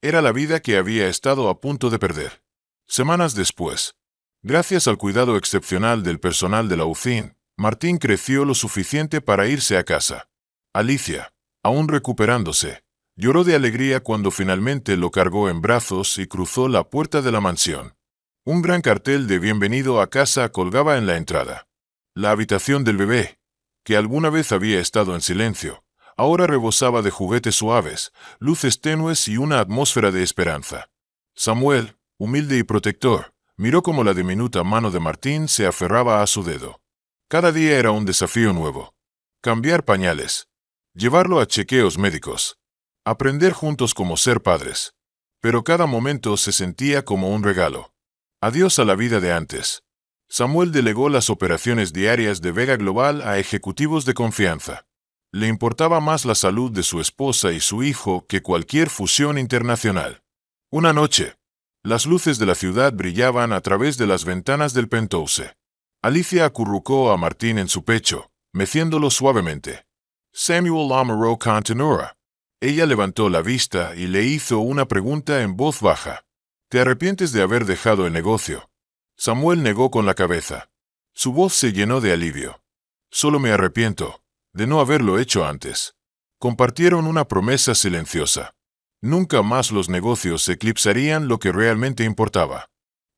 Era la vida que había estado a punto de perder. Semanas después, gracias al cuidado excepcional del personal de la UCI, Martín creció lo suficiente para irse a casa. Alicia, aún recuperándose, lloró de alegría cuando finalmente lo cargó en brazos y cruzó la puerta de la mansión. Un gran cartel de bienvenido a casa colgaba en la entrada. La habitación del bebé, que alguna vez había estado en silencio, ahora rebosaba de juguetes suaves, luces tenues y una atmósfera de esperanza. Samuel, humilde y protector, miró cómo la diminuta mano de Martín se aferraba a su dedo. Cada día era un desafío nuevo. Cambiar pañales. Llevarlo a chequeos médicos. Aprender juntos cómo ser padres. Pero cada momento se sentía como un regalo. Adiós a la vida de antes. Samuel delegó las operaciones diarias de Vega Global a ejecutivos de confianza. Le importaba más la salud de su esposa y su hijo que cualquier fusión internacional. Una noche, las luces de la ciudad brillaban a través de las ventanas del penthouse. Alicia acurrucó a Martín en su pecho, meciéndolo suavemente. Samuel Amaro Cantinura. Ella levantó la vista y le hizo una pregunta en voz baja. ¿Te arrepientes de haber dejado el negocio? Samuel negó con la cabeza. Su voz se llenó de alivio. Solo me arrepiento de no haberlo hecho antes. Compartieron una promesa silenciosa. Nunca más los negocios eclipsarían lo que realmente importaba.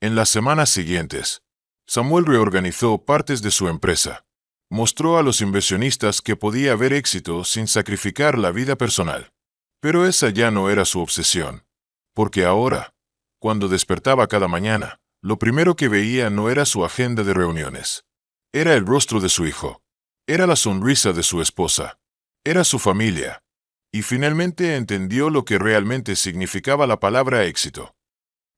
En las semanas siguientes, Samuel reorganizó partes de su empresa. Mostró a los inversionistas que podía haber éxito sin sacrificar la vida personal. Pero esa ya no era su obsesión. Porque ahora, cuando despertaba cada mañana, lo primero que veía no era su agenda de reuniones. Era el rostro de su hijo. Era la sonrisa de su esposa. Era su familia. Y finalmente entendió lo que realmente significaba la palabra éxito.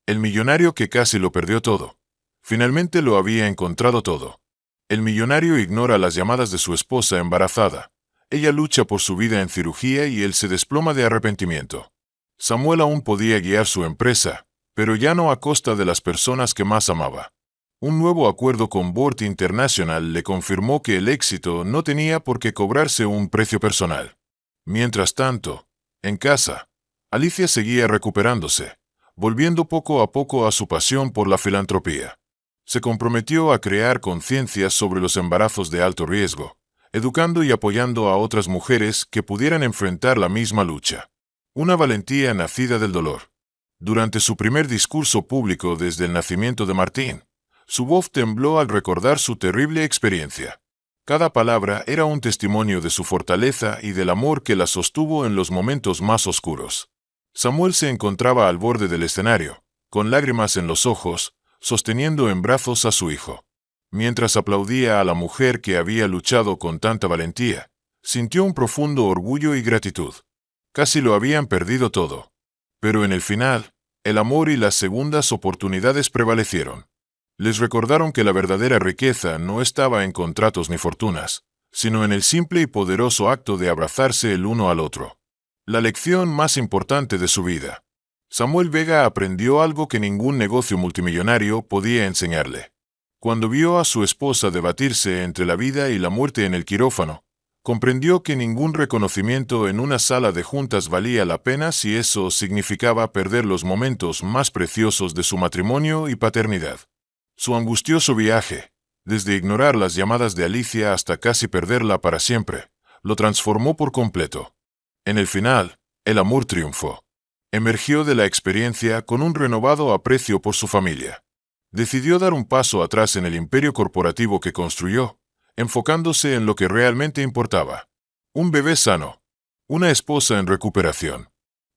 El millonario que casi lo perdió todo. Finalmente lo había encontrado todo. El millonario ignora las llamadas de su esposa embarazada. Ella lucha por su vida en cirugía y él se desploma de arrepentimiento. Samuel aún podía guiar su empresa, pero ya no a costa de las personas que más amaba. Un nuevo acuerdo con Board International le confirmó que el éxito no tenía por qué cobrarse un precio personal. Mientras tanto, en casa, Alicia seguía recuperándose, volviendo poco a poco a su pasión por la filantropía. Se comprometió a crear conciencia sobre los embarazos de alto riesgo, educando y apoyando a otras mujeres que pudieran enfrentar la misma lucha. Una valentía nacida del dolor. Durante su primer discurso público desde el nacimiento de Martín, Su voz tembló al recordar su terrible experiencia. Cada palabra era un testimonio de su fortaleza y del amor que la sostuvo en los momentos más oscuros. Samuel se encontraba al borde del escenario, con lágrimas en los ojos, sosteniendo en brazos a su hijo. Mientras aplaudía a la mujer que había luchado con tanta valentía, sintió un profundo orgullo y gratitud. Casi lo habían perdido todo. Pero en el final, el amor y las segundas oportunidades prevalecieron. Les recordaron que la verdadera riqueza no estaba en contratos ni fortunas, sino en el simple y poderoso acto de abrazarse el uno al otro. La lección más importante de su vida. Samuel Vega aprendió algo que ningún negocio multimillonario podía enseñarle. Cuando vio a su esposa debatirse entre la vida y la muerte en el quirófano, comprendió que ningún reconocimiento en una sala de juntas valía la pena si eso significaba perder los momentos más preciosos de su matrimonio y paternidad. Su angustioso viaje, desde ignorar las llamadas de Alicia hasta casi perderla para siempre, lo transformó por completo. En el final, el amor triunfó. Emergió de la experiencia con un renovado aprecio por su familia. Decidió dar un paso atrás en el imperio corporativo que construyó, enfocándose en lo que realmente importaba. Un bebé sano, una esposa en recuperación,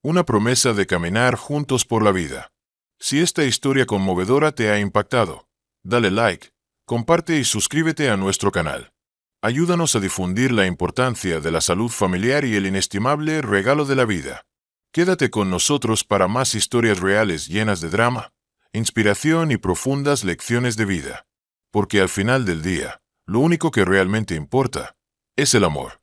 una promesa de caminar juntos por la vida. Si esta historia conmovedora te ha impactado, dale like, comparte y suscríbete a nuestro canal. Ayúdanos a difundir la importancia de la salud familiar y el inestimable regalo de la vida. Quédate con nosotros para más historias reales llenas de drama, inspiración y profundas lecciones de vida. Porque al final del día, lo único que realmente importa es el amor.